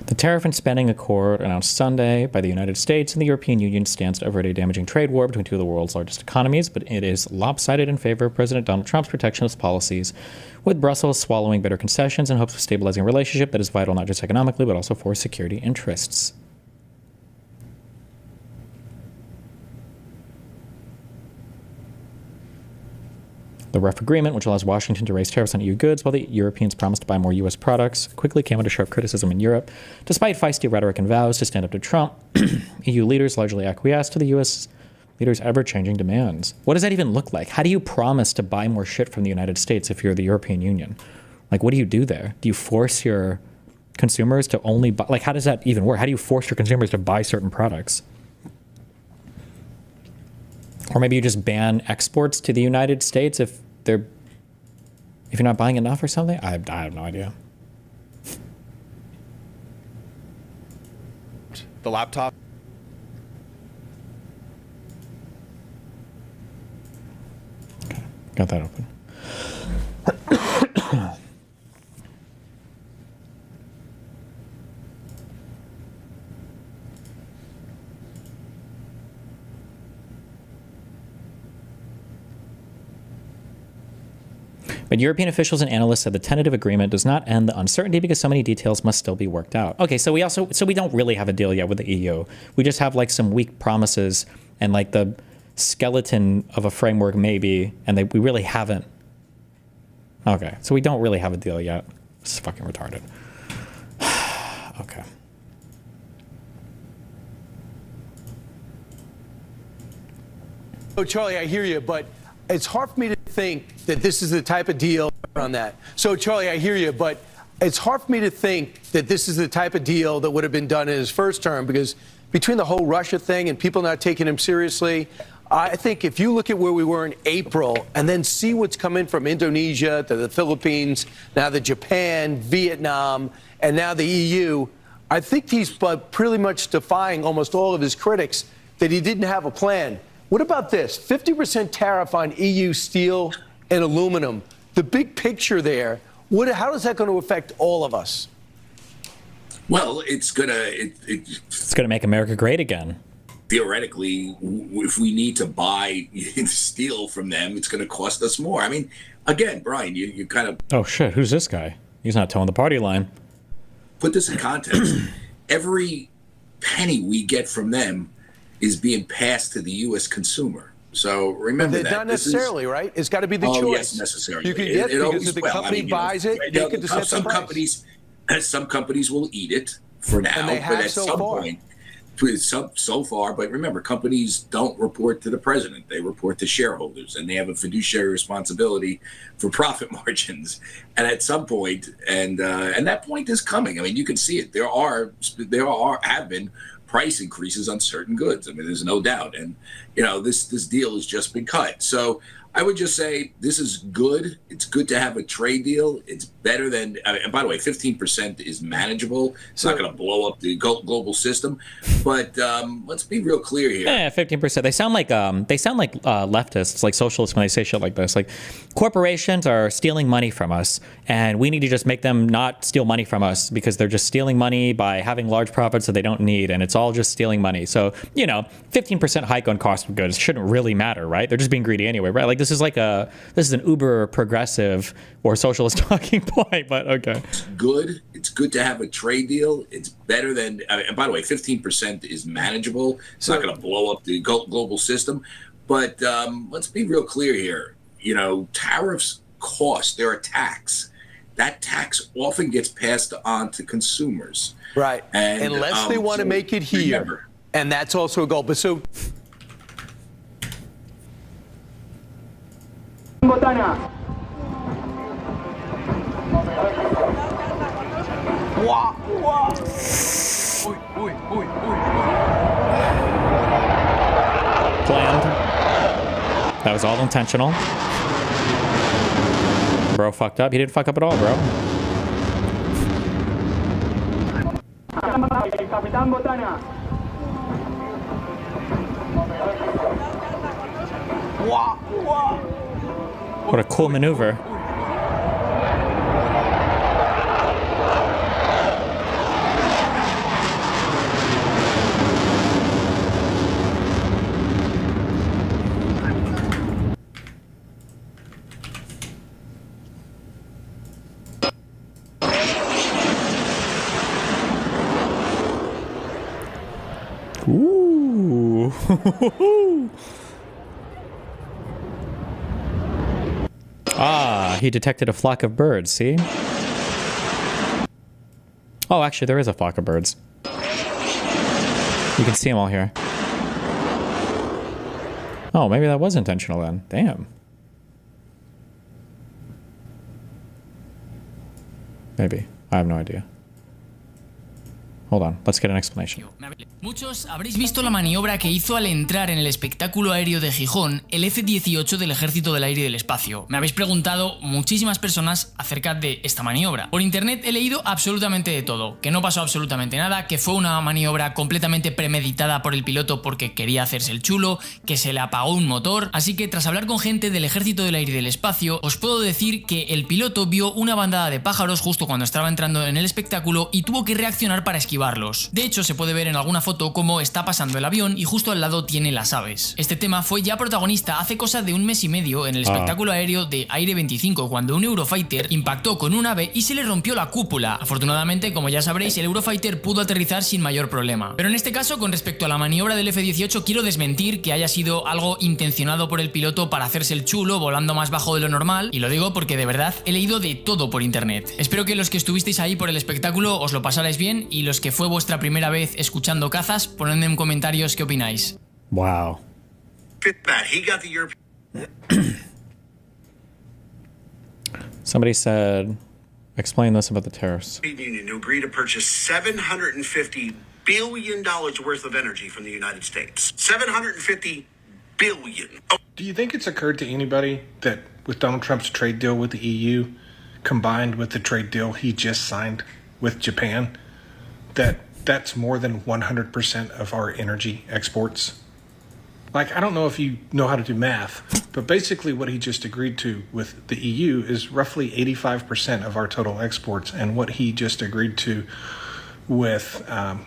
The tariff and spending accord announced Sunday by the United States and the European Union stands to avert a damaging trade war between two of the world's largest economies, but it is lopsided in favor of President Donald Trump's protectionist policies, with Brussels swallowing bitter concessions in hopes of stabilizing a relationship that is vital not just economically, but also for security interests. The REF agreement, which allows Washington to raise tariffs on EU goods while the Europeans promise to buy more U.S. products, quickly came under sharp criticism in Europe. Despite feisty rhetoric and vows to stand up to Trump, EU leaders largely acquiesced to the U.S. leaders' ever-changing demands. What does that even look like? How do you promise to buy more shit from the United States if you're the European Union? Like, what do you do there? Do you force your consumers to only buy? Like, how does that even work? How do you force your consumers to buy certain products? Or maybe you just ban exports to the United States if you're not buying enough or something? I have no idea. The laptop. Okay, got that open. But European officials and analysts said the tentative agreement does not end the uncertainty because so many details must still be worked out. Okay, so we don't really have a deal yet with the EU. We just have like some weak promises and like the skeleton of a framework maybe, and we really haven't. Okay, so we don't really have a deal yet. This is fucking retarded. Okay. Oh, Charlie, I hear you, but it's hard for me to think that this is the type of deal on that. So, Charlie, I hear you, but it's hard for me to think that this is the type of deal that would have been done in his first term, because between the whole Russia thing and people not taking him seriously, I think if you look at where we were in April and then see what's coming from Indonesia to the Philippines, now the Japan, Vietnam, and now the EU, I think he's pretty much defying almost all of his critics that he didn't have a plan. What about this? 50% tariff on EU steel and aluminum. The big picture there, how is that going to affect all of us? Well, it's gonna make America great again. Theoretically, if we need to buy steel from them, it's going to cost us more. I mean, again, Brian, you kind of... Oh, shit. Who's this guy? He's not towing the party line. Put this in context. Every penny we get from them is being passed to the U.S. consumer. So remember that. Not necessarily, right? It's got to be the choice. Oh, yes, necessarily. You can get because if the company buys it, they can set the price. Some companies will eat it for now, and they have but at some point, so far. But remember, companies don't report to the president; they report to shareholders, and they have a fiduciary responsibility for profit margins. And at some point, and that point is coming. I mean, you can see it. There have been price increases on certain goods. I mean, there's no doubt. And, this deal has just been cut. So I would just say this is good. It's good to have a trade deal. It's better than, and by the way, 15% is manageable. It's not going to blow up the global system. But let's be real clear here. Yeah, 15%. They sound like leftists, like socialists when they say shit like this. Like, corporations are stealing money from us, and we need to just make them not steal money from us because they're just stealing money by having large profits that they don't need, and it's all just stealing money. So, 15% hike on cost of goods shouldn't really matter, right? They're just being greedy anyway, right? Like, this is an uber progressive or socialist talking point, but okay. It's good to have a trade deal. It's better than, and by the way, 15% is manageable. It's not going to blow up the global system. But let's be real clear here. Tariffs cost. They're a tax. That tax often gets passed on to consumers. Right. And, unless they want to make it here. Remember, and that's also a goal. But so... Planned. That was all intentional. Bro fucked up. He didn't fuck up at all, bro. What a cool maneuver. Ooh. Ah, he detected a flock of birds, see? Oh, actually, there is a flock of birds. You can see them all here. Oh, maybe that was intentional then. Damn. Maybe. I have no idea. Hold on, let's get an explanation. Muchos habréis visto la maniobra que hizo al entrar en el espectáculo aéreo de Gijón el F-18 del Ejército del Aire y del Espacio. Me habéis preguntado muchísimas personas acerca de esta maniobra. Por internet he leído absolutamente de todo, que no pasó absolutamente nada, que fue una maniobra completamente premeditada por el piloto porque quería hacerse el chulo, que se le apagó un motor. Así que tras hablar con gente del Ejército del Aire y del Espacio, os puedo decir que el piloto vio una bandada de pájaros justo cuando estaba entrando en el espectáculo y tuvo que reaccionar para esquivarlos. De hecho, se puede ver en alguna foto cómo está pasando el avión y justo al lado tiene las aves. Este tema fue ya protagonista hace cosa de un mes y medio en el espectáculo aéreo de Aire 25, cuando un Eurofighter impactó con un ave y se le rompió la cúpula. Afortunadamente, como ya sabréis, el Eurofighter pudo aterrizar sin mayor problema. Pero en este caso, con respecto a la maniobra del F-18, quiero desmentir que haya sido algo intencionado por el piloto para hacerse el chulo volando más bajo de lo normal, y lo digo porque de verdad he leído de todo por internet. Espero que los que estuvisteis ahí por el espectáculo os lo pasarais bien, y los que fue vuestra primera vez escuchando cazas, ponedme en comentarios qué opináis. Wow. Somebody said, explain this about the tariffs. Union to agree to purchase $750 billion worth of energy from the United States. $750 billion. Do you think it's occurred to anybody that with Donald Trump's trade deal with the EU, combined with the trade deal he just signed with Japan, that's more than 100% of our energy exports? Like, I don't know if you know how to do math, but basically what he just agreed to with the EU is roughly 85% of our total exports, and what he just agreed to with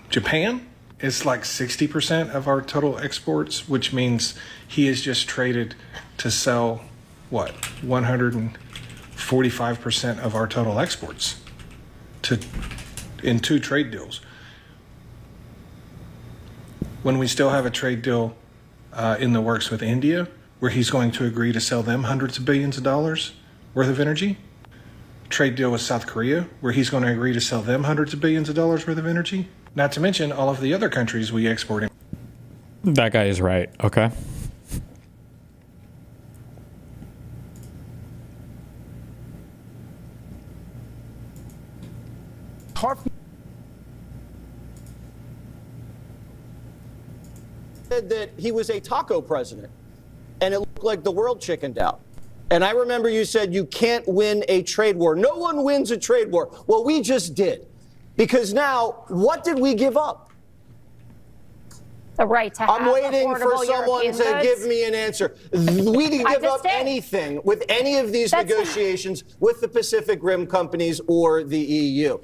Japan is like 60% of our total exports, which means he has just traded to sell, what, 145% of our total exports in two trade deals. When we still have a trade deal in the works with India, where he's going to agree to sell them hundreds of billions of dollars worth of energy. Trade deal with South Korea, where he's going to agree to sell them hundreds of billions of dollars worth of energy. Not to mention all of the other countries we export in. That guy is right, okay? Said that he was a taco president, and it looked like the world chickened out. And I remember you said you can't win a trade war. No one wins a trade war. Well, we just did. Because now, what did we give up? The right to have I'm waiting for someone European to goods. give me an answer. We didn't give up anything with any of these negotiations with the Pacific Rim companies or the EU.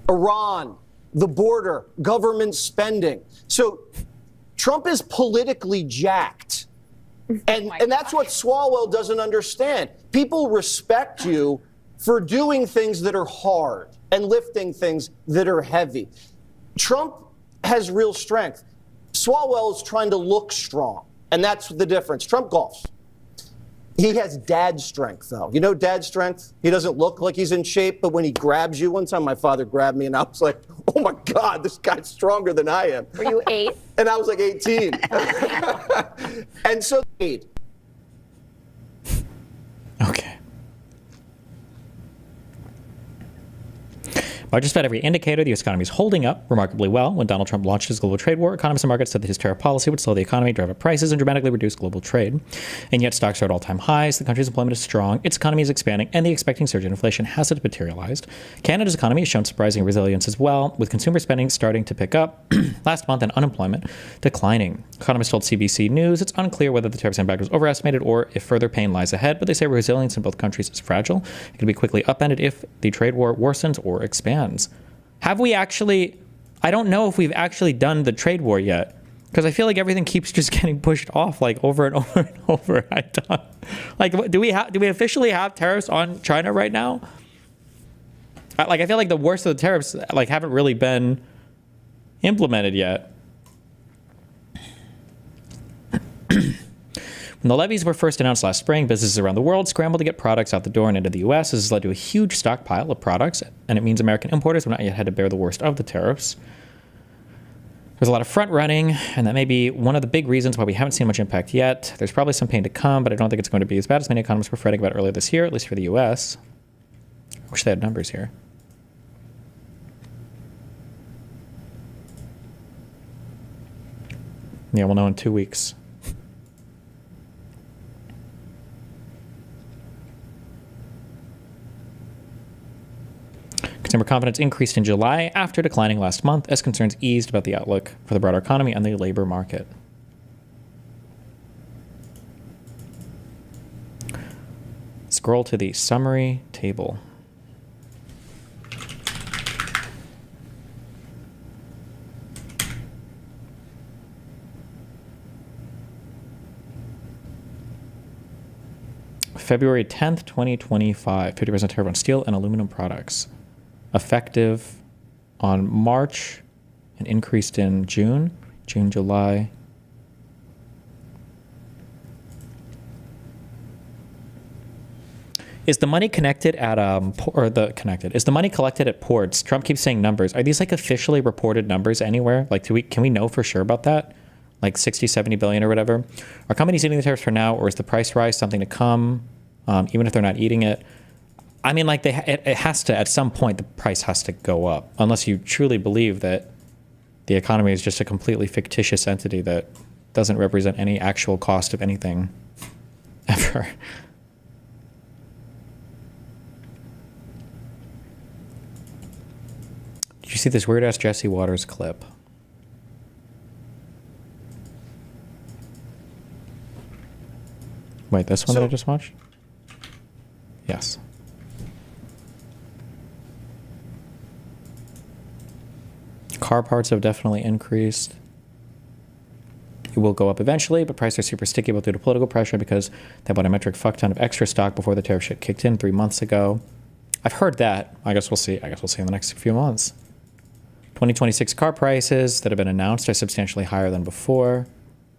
Iran, the border, government spending. So Trump is politically jacked. And that's what Swalwell doesn't understand. People respect you for doing things that are hard and lifting things that are heavy. Trump has real strength. Swalwell is trying to look strong, and that's the difference. Trump golfs. He has dad strength, though. You know dad strength? He doesn't look like he's in shape, but when he grabs you, one time my father grabbed me, and I was like, oh my God, this guy's stronger than I am. Were you 8? And I was like 18. And so, Well, just about every indicator, the U.S. economy is holding up remarkably well. When Donald Trump launched his global trade war, economists and markets said that his tariff policy would slow the economy, drive up prices, and dramatically reduce global trade. And yet stocks are at all-time highs, the country's employment is strong, its economy is expanding, and the expecting surge in inflation hasn't materialized. Canada's economy has shown surprising resilience as well, with consumer spending starting to pick up last month and unemployment declining. Economists told CBC News it's unclear whether the tariffs impact was overestimated or if further pain lies ahead, but they say resilience in both countries is fragile. It can be quickly upended if the trade war worsens or expands. Have we actually, I don't know if we've actually done the trade war yet, because I feel like everything keeps just getting pushed off like over and over and over. I don't, like, do we officially have tariffs on China right now? I feel like the worst of the tariffs like haven't really been implemented yet. When the levies were first announced last spring, businesses around the world scrambled to get products out the door and into the U.S. This has led to a huge stockpile of products, and it means American importers have not yet had to bear the worst of the tariffs. There's a lot of front running, and that may be one of the big reasons why we haven't seen much impact yet. There's probably some pain to come, but I don't think it's going to be as bad as many economists were fretting about earlier this year, at least for the U.S. I wish they had numbers here. Yeah, we'll know in 2 weeks. Consumer confidence increased in July after declining last month as concerns eased about the outlook for the broader economy and the labor market. Scroll to the summary table. February 10th, 2025, 50% tariff on steel and aluminum products. Effective on March and increased in June, July. Is the money connected at is the money collected at ports? Trump keeps saying numbers. Are these like officially reported numbers anywhere? Like, can we know for sure about that? Like 60, 70 billion or whatever? Are companies eating the tariffs for now, or is the price rise something to come, even if they're not eating it? I mean, like, it has to, at some point, the price has to go up, unless you truly believe that the economy is just a completely fictitious entity that doesn't represent any actual cost of anything ever. Did you see this weird-ass Jesse Waters clip? Wait, this one that I just watched? Yes. Car parts have definitely increased. It will go up eventually, but prices are super sticky due to political pressure because they bought a metric fuck ton of extra stock before the tariff shit kicked in 3 months ago. I've heard that. I guess we'll see. I guess we'll see in the next few months. 2026 car prices that have been announced are substantially higher than before.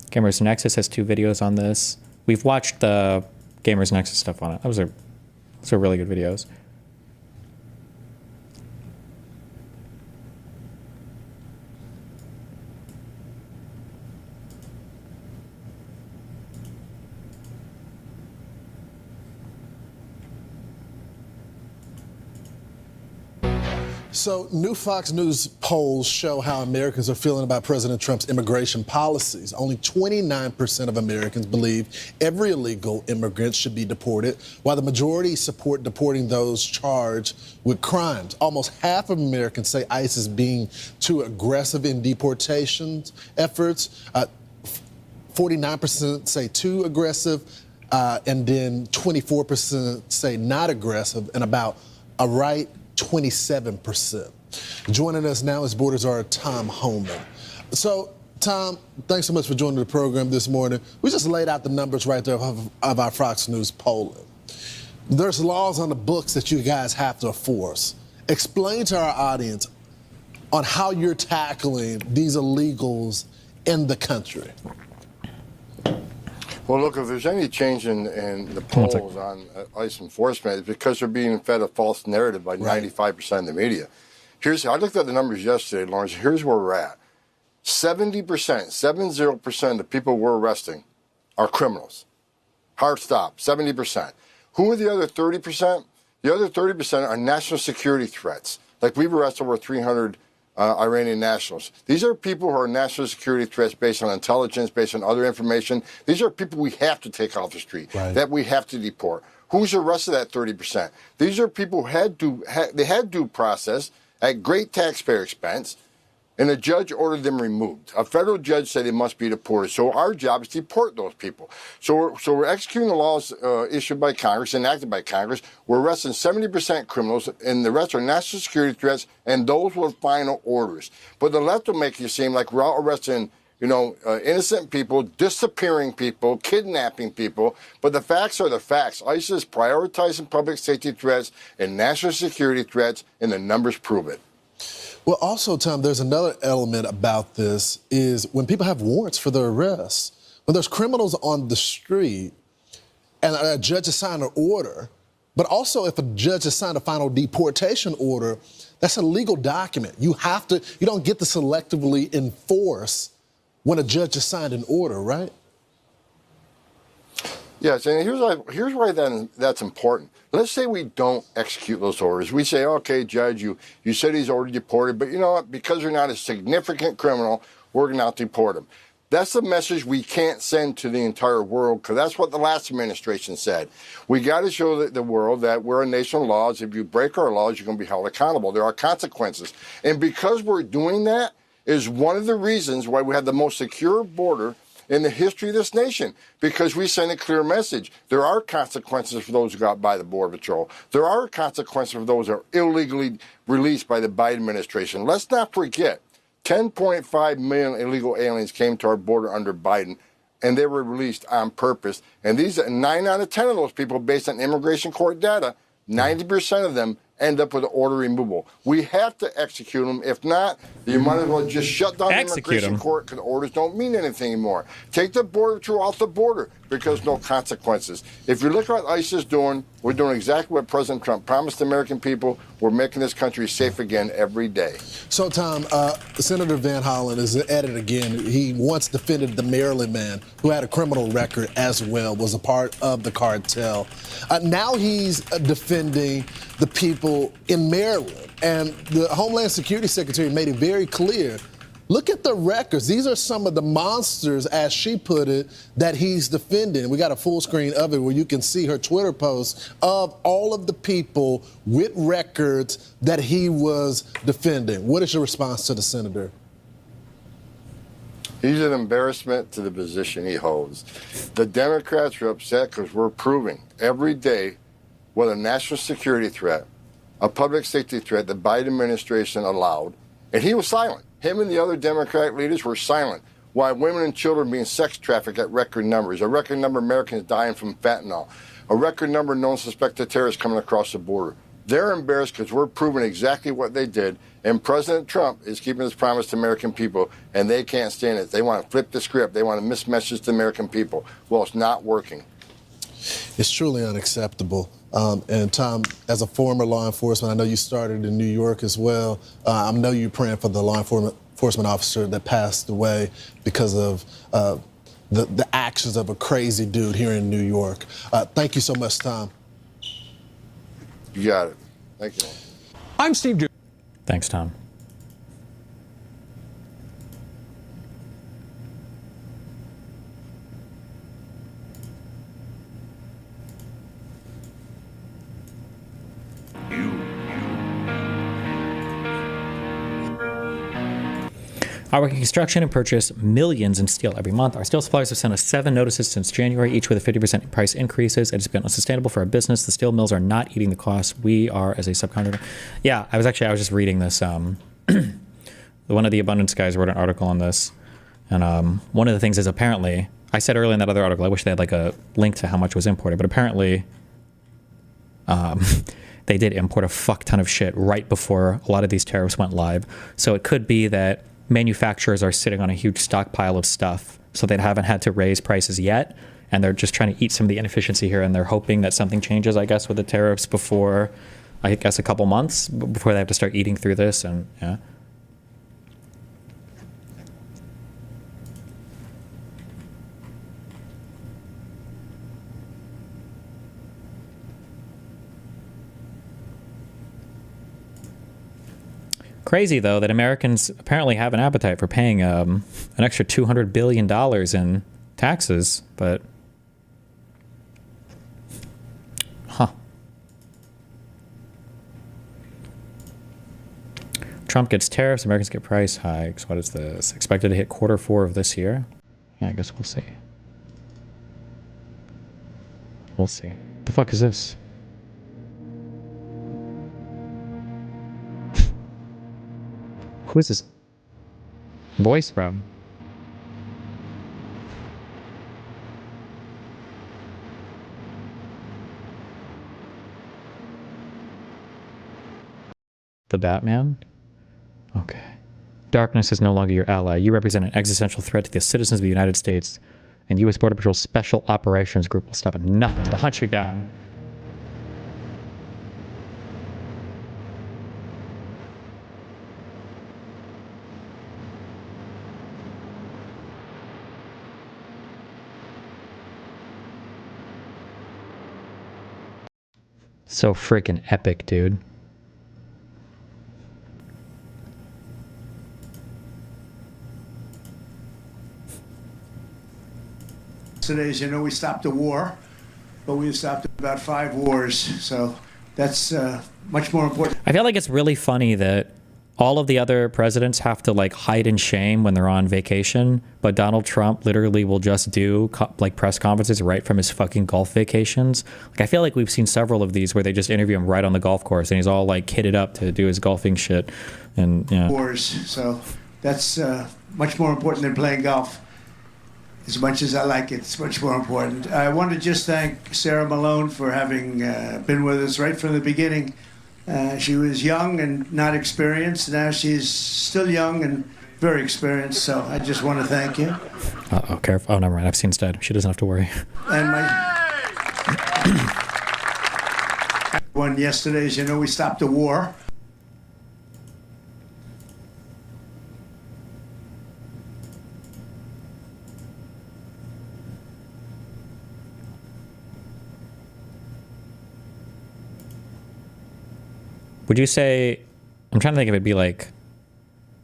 Gamers Nexus has 2 videos on this. We've watched the Gamers Nexus stuff on it. Those are really good videos. So, new Fox News polls show how Americans are feeling about President Trump's immigration policies. Only 29% of Americans believe every illegal immigrant should be deported, while the majority support deporting those charged with crimes. Almost half of Americans say ICE is being too aggressive in deportation efforts. 49% say too aggressive, and then 24% say not aggressive, and about a right 27%. Joining us now as Borders are Tom Homan. So, Tom, thanks so much for joining the program this morning. We just laid out the numbers right there of our Fox News polling. There's laws on the books that you guys have to enforce. Explain to our audience on how you're tackling these illegals in the country. Well, look, if there's any change in the polls on ICE enforcement, it's because they're being fed a false narrative by 95% of the media. I looked at the numbers yesterday, Lawrence. Here's where we're at. 70% of the people we're arresting are criminals. Hard stop, 70%. Who are the other 30%? The other 30% are national security threats, Like we've arrested over 300 Iranian nationals. These are people who are national security threats based on intelligence, based on other information. These are people we have to take off the street, that we have to deport. Who's the rest of that 30%? These are people who had due process at great taxpayer expense, and a judge ordered them removed. A federal judge said they must be deported. So our job is to deport those people. So we're executing the laws issued by Congress, enacted by Congress. We're arresting 70% criminals, and the rest are national security threats, and those with final orders. But the left will make you seem like we're out arresting, innocent people, disappearing people, kidnapping people. But the facts are the facts. ISIS is prioritizing public safety threats and national security threats, and the numbers prove it. Well, also, Tom, there's another element about this is when people have warrants for their arrests, when there's criminals on the street and a judge has signed an order, but also if a judge has signed a final deportation order, that's a legal document. You don't get to selectively enforce when a judge has signed an order, right? Yes, and here's why that's important. Let's say we don't execute those orders. We say, okay, Judge, you said he's already deported, but you know what? Because they're not a significant criminal, we're going to not deport him. That's the message we can't send to the entire world, because that's what the last administration said. We got to show the world that we're a nation of laws. If you break our laws, you're going to be held accountable. There are consequences. And because we're doing that is one of the reasons why we have the most secure border in the history of this nation, because we send a clear message. There are consequences for those who got by the Border Patrol. There are consequences for those who are illegally released by the Biden administration. Let's not forget, 10.5 million illegal aliens came to our border under Biden, and they were released on purpose. And 9 out of 10 of those people, based on immigration court data, 90% of them end up with an order removal. We have to execute them. If not, you might as well just shut down the immigration court, because orders don't mean anything anymore. Take the Border Patrol off the border, because no consequences. If you look at what ICE is doing, we're doing exactly what President Trump promised the American people. We're making this country safe again every day. So, Tom, Senator Van Hollen is at it again. He once defended the Maryland man who had a criminal record as well, was a part of the cartel. Now he's defending the people in Maryland. And the Homeland Security Secretary made it very clear. Look at the records. These are some of the monsters, as she put it, that he's defending. We got a full screen of it where you can see her Twitter posts of all of the people with records that he was defending. What is your response to the senator? He's an embarrassment to the position he holds. The Democrats are upset because we're proving every day what a national security threat, a public safety threat the Biden administration allowed, and he was silent. Him and the other Democratic leaders were silent. Why women and children being sex trafficked at record numbers, a record number of Americans dying from fentanyl, a record number of known suspected terrorists coming across the border. They're embarrassed because we're proving exactly what they did, and President Trump is keeping his promise to American people, and they can't stand it. They want to flip the script. They want to mismessage to the American people. Well, it's not working. It's truly unacceptable. And Tom, as a former law enforcement, I know you started in New York as well. I know you're praying for the law enforcement officer that passed away because of the actions of a crazy dude here in New York. Thank you so much, Tom. You got it. Thank you. I'm Steve. Thanks, Tom. I work in construction and purchase millions in steel every month. Our steel suppliers have sent us 7 notices since January, each with a 50% price increases. It has been unsustainable for our business. The steel mills are not eating the costs. We are as a subcontractor. Yeah, I was just reading this. One of the abundance guys wrote an article on this. And one of the things is apparently, I said earlier in that other article, I wish they had like a link to how much was imported, but apparently they did import a fuck ton of shit right before a lot of these tariffs went live. So it could be that manufacturers are sitting on a huge stockpile of stuff, so they haven't had to raise prices yet, and they're just trying to eat some of the inefficiency here, and they're hoping that something changes, I guess, with the tariffs before, I guess, a couple months before they have to start eating through this. And yeah. Crazy, though, that Americans apparently have an appetite for paying an extra $200 billion in taxes, but... Huh. Trump gets tariffs, Americans get price hikes. What is this? Expected to hit Q4 of this year? Yeah, I guess we'll see. We'll see. What the fuck is this? Who is this voice from? The Batman? Okay. Darkness is no longer your ally. You represent an existential threat to the citizens of the United States, and U.S. Border Patrol's Special Operations Group will stop at nothing to hunt you down. So freaking epic, dude. Today, as you know, we stopped a war, but we stopped about 5 wars, so that's much more important. I feel like it's really funny that all of the other presidents have to like hide in shame when they're on vacation, but Donald Trump literally will just do like press conferences right from his fucking golf vacations. Like I feel like we've seen several of these where they just interview him right on the golf course and he's all like kitted up to do his golfing shit. And yeah. Wars, so that's much more important than playing golf. As much as I like it, it's much more important. I want to just thank Sarah Malone for having been with us right from the beginning. She was young and not experienced. Now she's still young and very experienced, so I just want to thank you. Uh-oh, careful. Oh, never mind. Epstein's dead. She doesn't have to worry. And one yesterday, as you know, we stopped a war. Would you say, I'm trying to think if it'd be like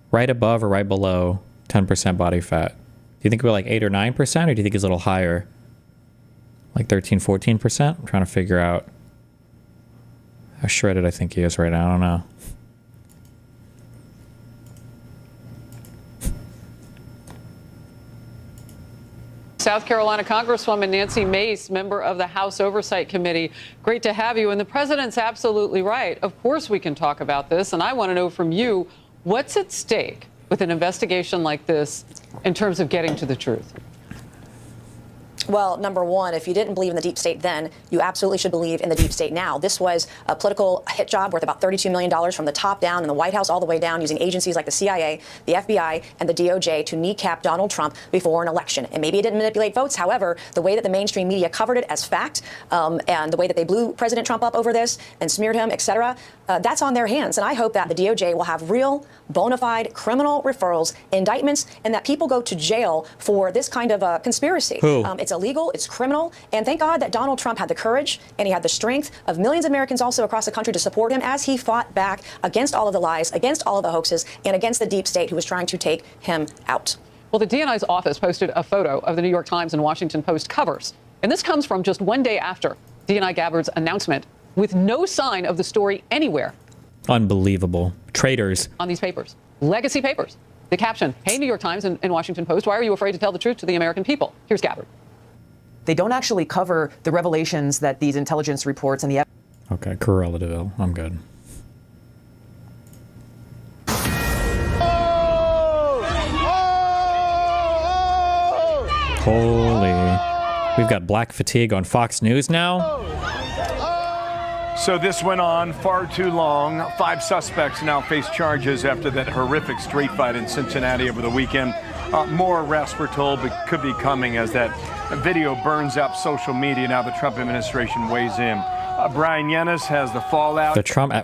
right above or right below 10% body fat. Do you think we're like 8 or 9%, or do you think it's a little higher? Like 13, 14%? I'm trying to figure out how shredded I think he is right now. I don't know. South Carolina Congresswoman Nancy Mace, member of the House Oversight Committee. Great to have you. And the president's absolutely right. Of course we can talk about this. And I want to know from you, what's at stake with an investigation like this in terms of getting to the truth? Well, number one, if you didn't believe in the deep state then, you absolutely should believe in the deep state now. This was a political hit job worth about $32 million from the top down in the White House all the way down, using agencies like the CIA, the FBI, and the DOJ to kneecap Donald Trump before an election. And maybe it didn't manipulate votes. However, the way that the mainstream media covered it as fact, and the way that they blew President Trump up over this and smeared him, et cetera, that's on their hands. And I hope that the DOJ will have real, bona fide criminal referrals, indictments, and that people go to jail for this kind of conspiracy. It's illegal, it's criminal, and thank God that Donald Trump had the courage and he had the strength of millions of Americans also across the country to support him as he fought back against all of the lies, against all of the hoaxes, and against the deep state who was trying to take him out. Well, the DNI's office posted a photo of the New York Times and Washington Post covers. And this comes from just one day after DNI Gabbard's announcement, with no sign of the story anywhere. Unbelievable. Traitors. On these papers. Legacy papers. The caption, "Hey, New York Times and Washington Post, why are you afraid to tell the truth to the American people?" Here's Gabbard. They don't actually cover the revelations that these intelligence reports and the... Okay, Cruella de Vil. I'm good. Holy. We've got black fatigue on Fox News now. So this went on far too long. 5 suspects now face charges after that horrific street fight in Cincinnati over the weekend. More arrests, we're told, but could be coming as that video burns up social media. Now the Trump administration weighs in. Brian Yennis has the fallout.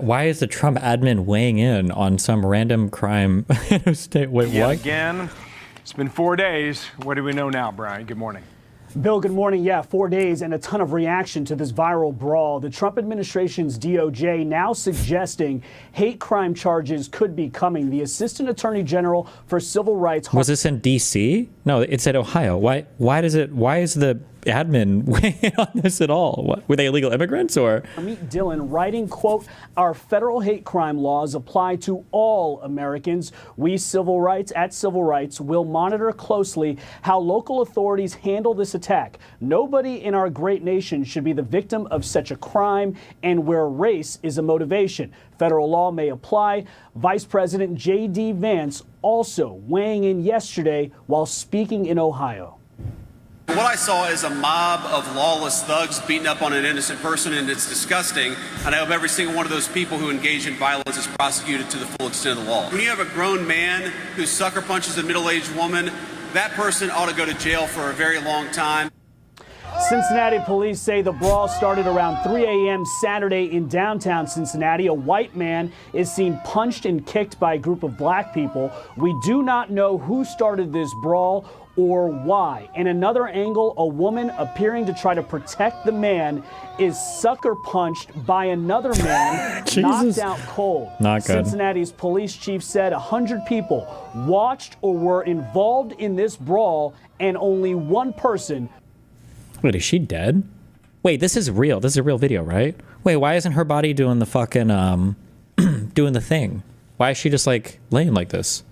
Why is the Trump admin weighing in on some random crime in a state? Wait, Yet what? Again, it's been 4 days. What do we know now, Brian? Good morning. Bill, good morning. Yeah, 4 days and a ton of reaction to this viral brawl. The Trump administration's DOJ now suggesting hate crime charges could be coming. The Assistant Attorney General for Civil Rights... Was this in D.C.? No, it said Ohio. Why is the admin weighing on this at all? What, were they illegal immigrants or? Meet Dillon writing, quote, "Our federal hate crime laws apply to all Americans. We Civil Rights will monitor closely how local authorities handle this attack. Nobody in our great nation should be the victim of such a crime and where race is a motivation. Federal law may apply." Vice President J.D. Vance also weighing in yesterday while speaking in Ohio. What I saw is a mob of lawless thugs beating up on an innocent person, and it's disgusting. And I hope every single one of those people who engage in violence is prosecuted to the full extent of the law. When you have a grown man who sucker punches a middle-aged woman, that person ought to go to jail for a very long time. Cincinnati police say the brawl started around 3 a.m. Saturday in downtown Cincinnati. A white man is seen punched and kicked by a group of black people. We do not know who started this brawl or why. In another angle, a woman appearing to try to protect the man is sucker punched by another man, knocked out cold. Not good. Cincinnati's police chief said 100 people watched or were involved in this brawl, and only one person. Wait, is she dead? Wait, this is real. This is a real video, right? Wait, why isn't her body doing the fucking, doing the thing? Why is she just like laying like this?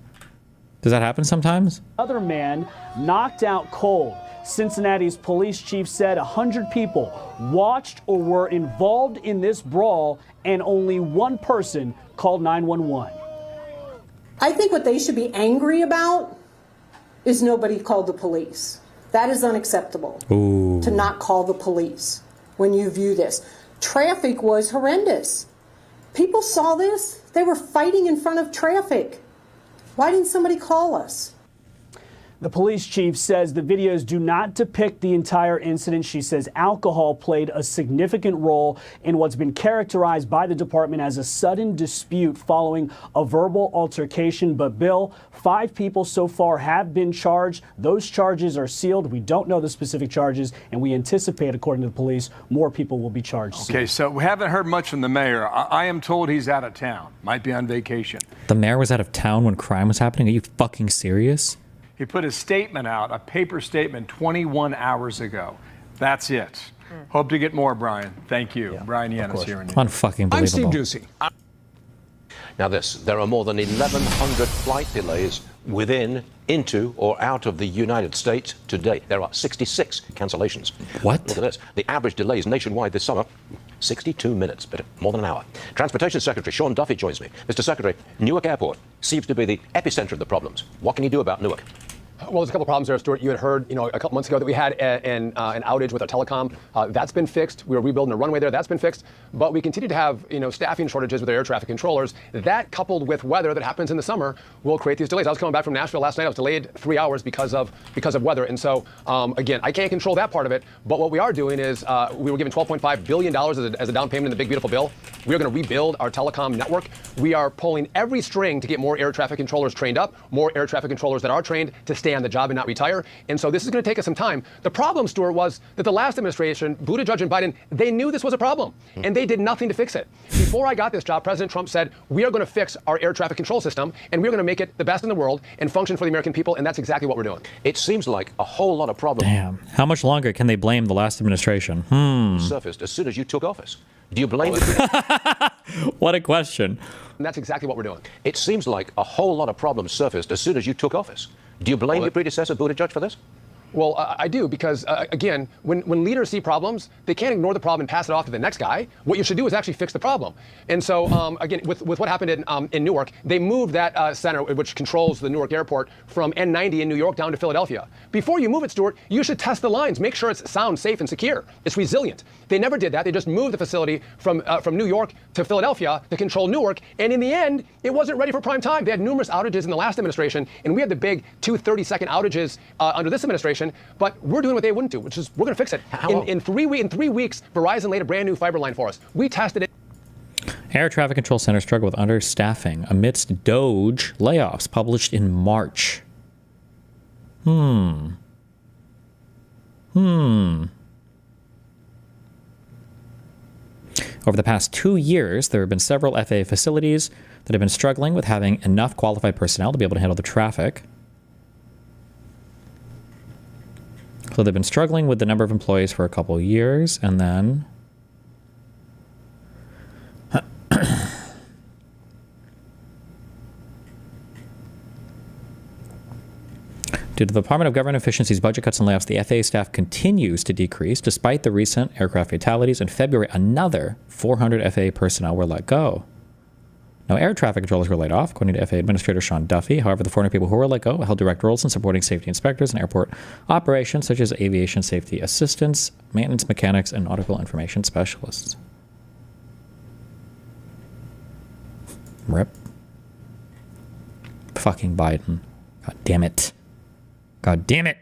Does that happen sometimes? Other man knocked out cold. Cincinnati's police chief said 100 people watched or were involved in this brawl, and only one person called 911. I think what they should be angry about is nobody called the police. That is unacceptable. Ooh. To not call the police when you view this. Traffic was horrendous. People saw this. They were fighting in front of traffic. Why didn't somebody call us? The police chief says the videos do not depict the entire incident. She says alcohol played a significant role in what's been characterized by the department as a sudden dispute following a verbal altercation. But Bill, 5 people so far have been charged. Those charges are sealed. We don't know the specific charges, and we anticipate, according to the police, more people will be charged soon. Okay, so we haven't heard much from the mayor. I am told he's out of town, might be on vacation. The mayor was out of town when crime was happening? Are you fucking serious? He put a statement out, a paper statement, 21 hours ago. That's it. Hope to get more, Brian. Thank you. Brian Yannis here in New York. Unfucking believable. I'm Steve Ducey. Now there are more than 1,100 flight delays within, into, or out of the United States today. There are 66 cancellations. What? Look at this. The average delays nationwide this summer, 62 minutes, but more than an hour. Transportation Secretary Sean Duffy joins me. Mr. Secretary, Newark Airport seems to be the epicenter of the problems. What can you do about Newark? Well, there's a couple of problems there, Stuart. You had heard, a couple months ago that we had an outage with our telecom. That's been fixed. We were rebuilding a runway there. That's been fixed. But we continue to have, staffing shortages with our air traffic controllers. That, coupled with weather that happens in the summer, will create these delays. I was coming back from Nashville last night. I was delayed 3 hours because of weather. And so, again, I can't control that part of it. But what we are doing is we were given $12.5 billion as a down payment in the big, beautiful bill. We are going to rebuild our telecom network. We are pulling every string to get more air traffic controllers trained up, more air traffic controllers that are trained to stay on the job and not retire. And so this is going to take us some time. The problem, Stuart, was that the last administration, Buttigieg and Biden, they knew this was a problem, and they did nothing to fix it. Before I got this job, President Trump said, we are going to fix our air traffic control system, and we're going to make it the best in the world and function for the American people, and that's exactly what we're doing. It seems like a whole lot of problems. Damn. How much longer can they blame the last administration? Surfaced as soon as you took office. Do you blame What a question. And that's exactly what we're doing. It seems like a whole lot of problems surfaced as soon as you took office. Do you blame your predecessor, Buttigieg, for this? Well, I do, because, again, when leaders see problems, they can't ignore the problem and pass it off to the next guy. What you should do is actually fix the problem. And so, again, with what happened in Newark, they moved that center, which controls the Newark airport, from N90 in New York down to Philadelphia. Before you move it, Stuart, you should test the lines. Make sure it's sound, safe, and secure. It's resilient. They never did that. They just moved the facility from New York to Philadelphia to control Newark. And in the end, it wasn't ready for prime time. They had numerous outages in the last administration, and we had the big 2 30-second outages under this administration. But we're doing what they wouldn't do, which is we're going to fix it. In 3 weeks, Verizon laid a brand new fiber line for us. We tested it. Air traffic control centers struggle with understaffing amidst DOJ layoffs published in March. Over the past 2 years, there have been several FAA facilities that have been struggling with having enough qualified personnel to be able to handle the traffic. So they've been struggling with the number of employees for a couple of years, and then due to the Department of Government Efficiency's budget cuts and layoffs, the FAA staff continues to decrease despite the recent aircraft fatalities. In February, another 400 FAA personnel were let go. No air traffic controllers were laid off, according to FAA Administrator Sean Duffy. However, the 400 people who were let go held direct roles in supporting safety inspectors and airport operations, such as aviation safety assistants, maintenance mechanics, and nautical information specialists. Rip. Fucking Biden. God damn it. God damn it.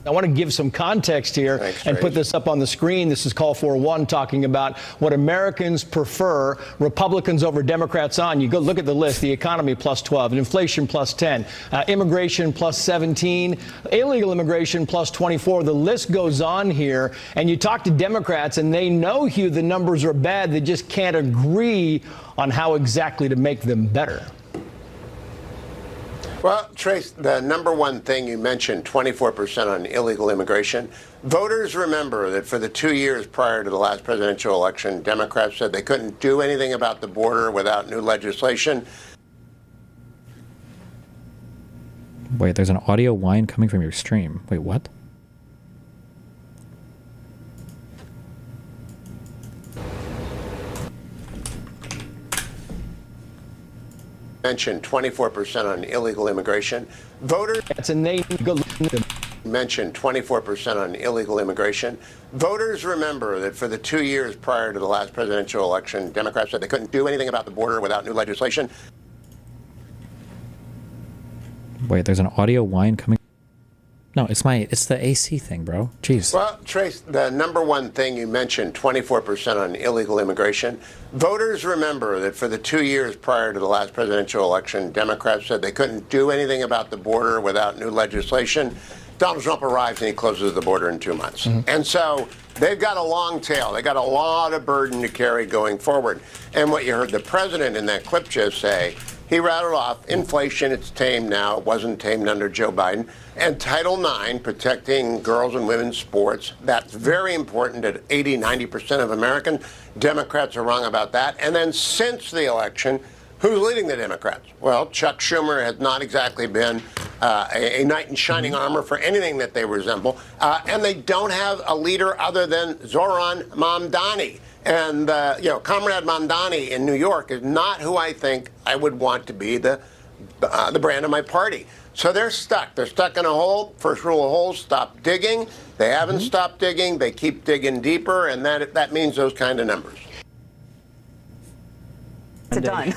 I want to give some context here and put this up on the screen. This is Call 4-1 talking about what Americans prefer Republicans over Democrats on. You go look at the list: the economy plus 12, inflation plus 10, immigration plus 17, illegal immigration plus 24. The list goes on here. And you talk to Democrats and they know, Hugh, the numbers are bad. They just can't agree on how exactly to make them better. Well, Trace, the number one thing you mentioned, 24% on illegal immigration. Voters remember that for the 2 years prior to the last presidential election, Democrats said they couldn't do anything about the border without new legislation. Wait, there's an audio whine coming from your stream. Wait, what? Mentioned 24% on illegal immigration. Voters mentioned 24% on illegal immigration. Voters remember that for the 2 years prior to the last presidential election, Democrats said they couldn't do anything about the border without new legislation. Wait, there's an audio whine coming. No, it's the AC thing, bro. Jeez. Well, Trace, the number one thing you mentioned, 24% on illegal immigration. Voters remember that for the 2 years prior to the last presidential election, Democrats said they couldn't do anything about the border without new legislation. Donald Trump arrives and he closes the border in 2 months. And so they've got a long tail. They got a lot of burden to carry going forward. And what you heard the president in that clip just say, he rattled off inflation. It's tamed now. It wasn't tamed under Joe Biden. And Title IX, protecting girls and women's sports. That's very important to 80, 90% of Americans. Democrats are wrong about that. And then since the election, who's leading the Democrats? Well, Chuck Schumer has not exactly been a knight in shining armor for anything that they resemble. And they don't have a leader other than Zoran Mamdani. And, Comrade Mamdani in New York is not who I think I would want to be the brand of my party. So they're stuck. They're stuck in a hole. First rule of holes, stop digging. They haven't stopped digging. They keep digging deeper, and that means those kind of numbers. It's done.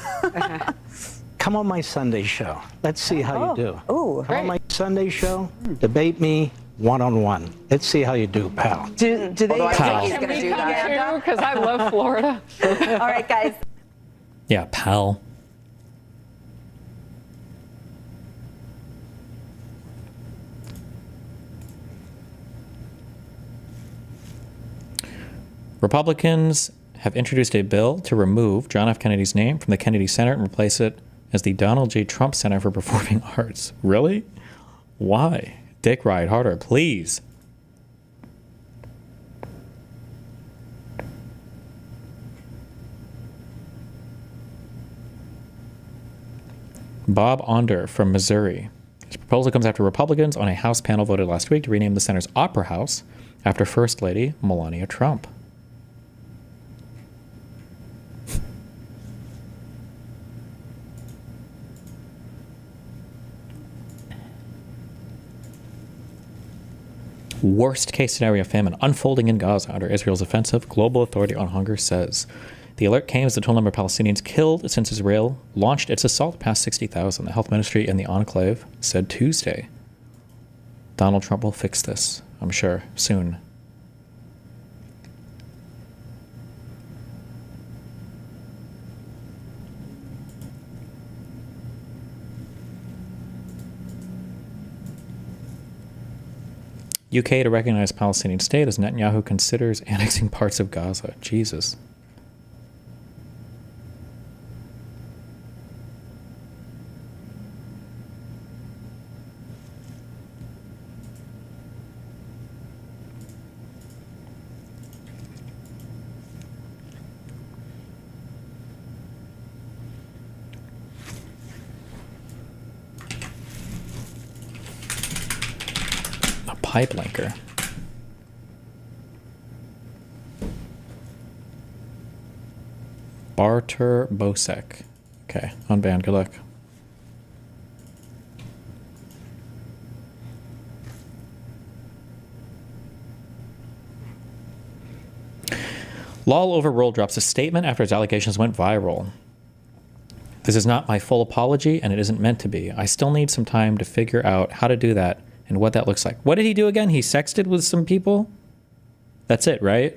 Come on my Sunday show. Let's see how you do. Oh, Come on my Sunday show. Debate me one-on-one. Let's see how you do, pal. Do they Pal. think he's going to do that? Because I love Florida. All right, guys. Yeah, pal. Republicans have introduced a bill to remove John F. Kennedy's name from the Kennedy Center and replace it as the Donald J. Trump Center for Performing Arts. Really? Why? Dick ride harder, please. Bob Onder from Missouri. His proposal comes after Republicans on a House panel voted last week to rename the center's Opera House after First Lady Melania Trump. Worst case scenario famine unfolding in Gaza under Israel's offensive, Global Authority on Hunger says. The alert came as the total number of Palestinians killed since Israel launched its assault past 60,000, the health ministry in the enclave said Tuesday. Donald Trump will fix this, I'm sure, soon. UK to recognize Palestinian state as Netanyahu considers annexing parts of Gaza. Jesus. Pipe linker. Barter Bosek. Okay, unbanned. Good luck. Lol Overruled drops a statement after his allegations went viral. This is not my full apology, and it isn't meant to be. I still need some time to figure out how to do that and what that looks like. What did he do again? He sexted with some people? That's it, right?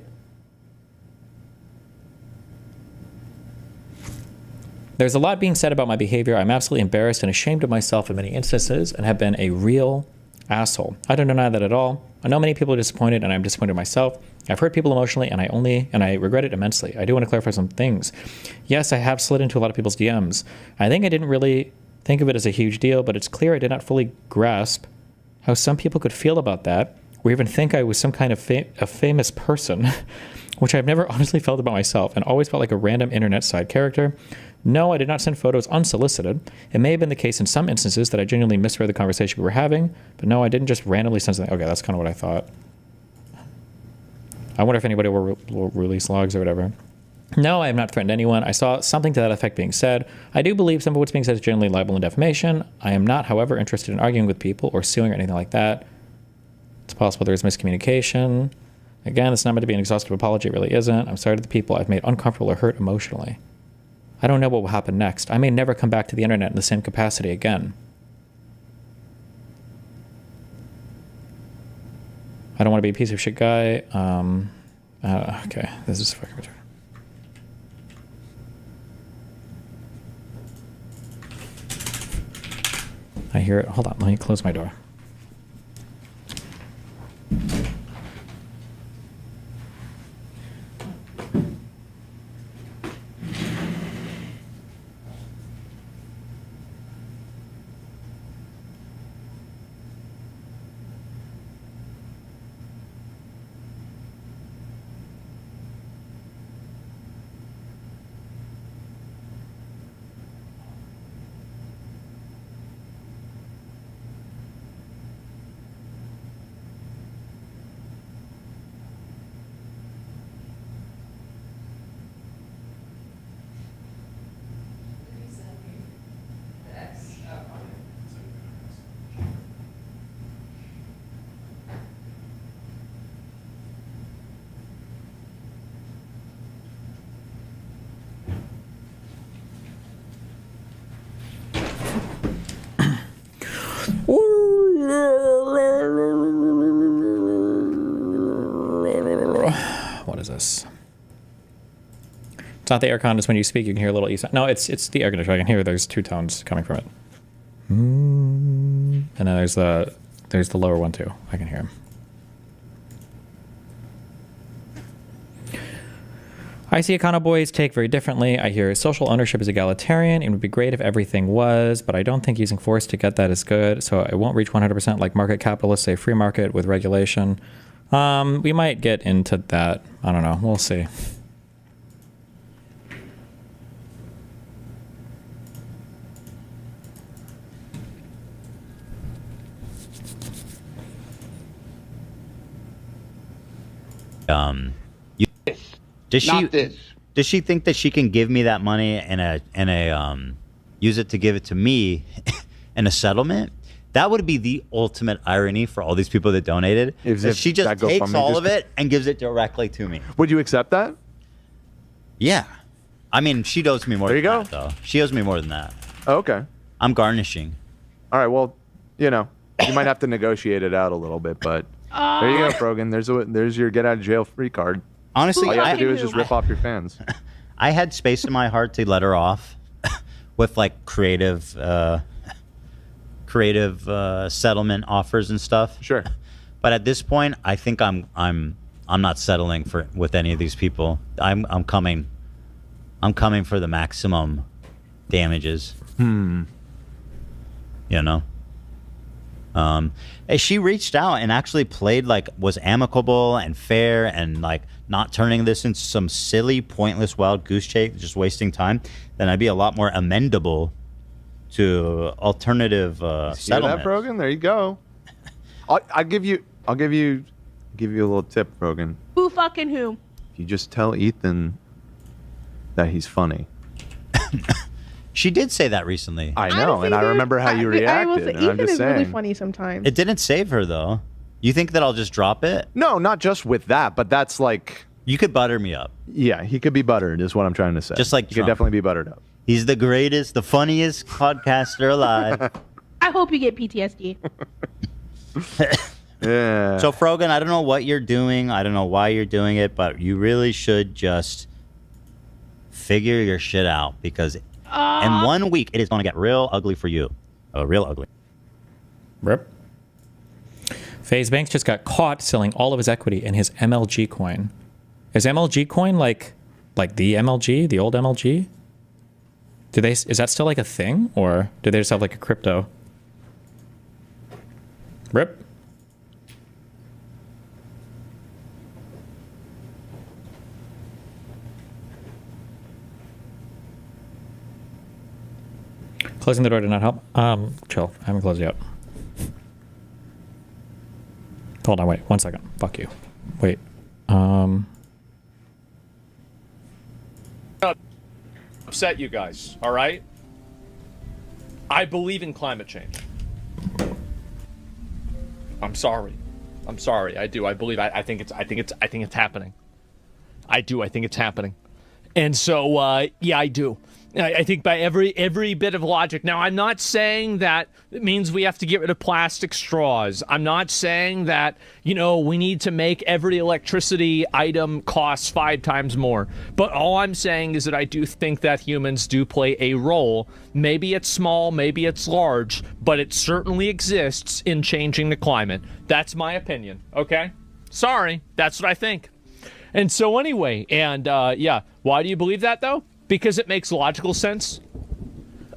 There's a lot being said about my behavior. I'm absolutely embarrassed and ashamed of myself in many instances and have been a real asshole. I don't deny that at all. I know many people are disappointed, and I'm disappointed myself. I've hurt people emotionally, and I regret it immensely. I do want to clarify some things. Yes, I have slid into a lot of people's DMs. I think I didn't really think of it as a huge deal, but it's clear I did not fully grasp how some people could feel about that, or even think I was some kind of a famous person, which I've never honestly felt about myself, and always felt like a random internet side character. No, I did not send photos unsolicited. It may have been the case in some instances that I genuinely misread the conversation we were having, but no, I didn't just randomly send something. Okay, that's kind of what I thought. I wonder if anybody will release logs or whatever. No, I have not threatened anyone. I saw something to that effect being said. I do believe some of what's being said is generally libel and defamation. I am not, however, interested in arguing with people or suing or anything like that. It's possible there is miscommunication. Again, it's not meant to be an exhaustive apology. It really isn't. I'm sorry to the people I've made uncomfortable or hurt emotionally. I don't know what will happen next. I may never come back to the internet in the same capacity again. I don't want to be a piece of shit guy. Okay, this is fucking retarded. I hear it. Hold on, let me close my door. What is this? It's not the aircon. It's when you speak, you can hear a little east. No, it's the air conditioner. I can hear there's two tones coming from it. And then there's the lower one too. I can hear him. I see Econo Boys take very differently. I hear social ownership is egalitarian. It would be great if everything was, but I don't think using force to get that is good. So it won't reach 100% like market capitalists say free market with regulation. We might get into that. I don't know. We'll see. Does she think that she can give me that money and use it to give it to me in a settlement? That would be the ultimate irony for all these people that donated. If she just takes all of it and gives it directly to me. Would you accept that? Yeah. I mean, she owes me more than that, though. She owes me more than that. Oh, okay. I'm garnishing. All right, well, you might have to negotiate it out a little bit, but there you go, Frogan. There's your get out of jail free card. Honestly, all you have to do is just rip off your fans. I had space in my heart to let her off with like creative settlement offers and stuff. Sure. But at this point, I think I'm not settling with any of these people. I'm coming for the maximum damages. You know. She reached out and actually played was amicable and fair and not turning this into some silly, pointless, wild goose chase, just wasting time. Then I'd be a lot more amendable to alternative settlement. That, Rogan? There you go. I'll give you a little tip, Rogan. Who fucking who? If you just tell Ethan that he's funny. She did say that recently. I know, and I remember how you reacted. And I'm just saying. Really funny sometimes. It didn't save her though. You think that I'll just drop it? No, not just with that, but that's you could butter me up. Yeah, he could be buttered, is what I'm trying to say. Just like he could definitely be buttered up. He's the greatest, the funniest podcaster alive. I hope you get PTSD. Yeah. So Frogan, I don't know what you're doing. I don't know why you're doing it, but you really should just figure your shit out because in 1 week it is going to get real ugly for you. Real ugly. Rip. FaZe Banks just got caught selling all of his equity in his MLG coin. Is MLG coin like the MLG, the old MLG? Is that still a thing, or do they just have a crypto? Rip. Closing the door did not help. Chill. I haven't closed yet. Hold on, wait. 1 second. Fuck you. Wait. Upset you guys, all right? I believe in climate change. I'm sorry. I do. I believe. I think it's happening. I do. I think it's happening. And so, yeah, I do. I think by every bit of logic. Now, I'm not saying that it means we have to get rid of plastic straws. I'm not saying that, we need to make every electricity item cost 5 times more. But all I'm saying is that I do think that humans do play a role. Maybe it's small, maybe it's large, but it certainly exists in changing the climate. That's my opinion, okay? Sorry, that's what I think. And so anyway, yeah, why do you believe that, though? Because it makes logical sense.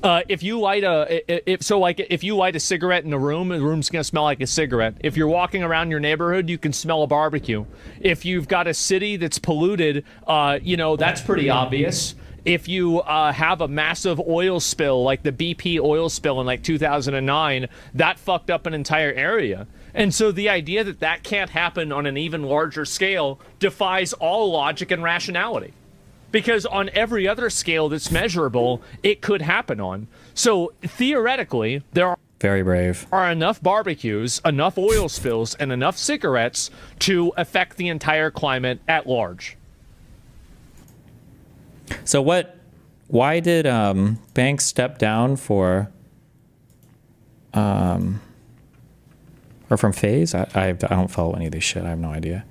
If you light a cigarette in a room, the room's gonna smell like a cigarette. If you're walking around your neighborhood, you can smell a barbecue. If you've got a city that's polluted, that's pretty obvious. If you have a massive oil spill, like the BP oil spill in 2009, that fucked up an entire area. And so the idea that that can't happen on an even larger scale defies all logic and rationality. Because on every other scale that's measurable, it could happen on. So theoretically, there are very brave. Are enough barbecues, enough oil spills, and enough cigarettes to affect the entire climate at large. So why did Banks step down or from FaZe? I don't follow any of this shit. I have no idea.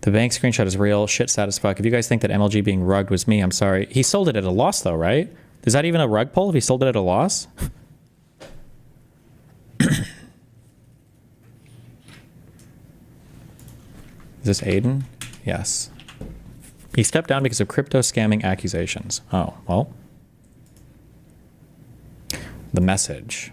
The bank screenshot is real. Shit sad as fuck. If you guys think that MLG being rugged was me, I'm sorry. He sold it at a loss, though, right? Is that even a rug pull if he sold it at a loss? Is this Aiden? Yes. He stepped down because of crypto scamming accusations. Oh, well. The message.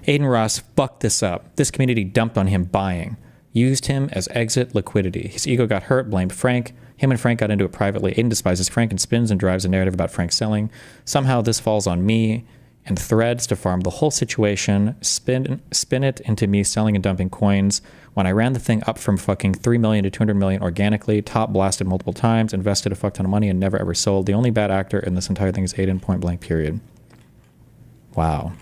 Aiden Ross fucked this up. This community dumped on him buying. Used him as exit liquidity. His ego got hurt, blamed Frank. Him and Frank got into it privately. Aiden despises Frank and spins and drives a narrative about Frank selling. Somehow this falls on me and Threads to farm the whole situation, spin it into me selling and dumping coins. When I ran the thing up from fucking 3 million to 200 million organically, top blasted multiple times, invested a fuck ton of money and never ever sold. The only bad actor in this entire thing is Aiden, point blank, period. Wow.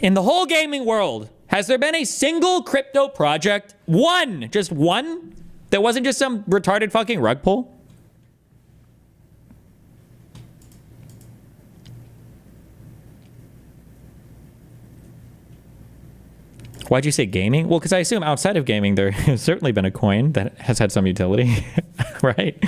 In the whole gaming world, has there been a single crypto project, one, just one, that wasn't just some retarded fucking rug pull? Why'd you say gaming? Well, because I assume outside of gaming, there has certainly been a coin that has had some utility, right?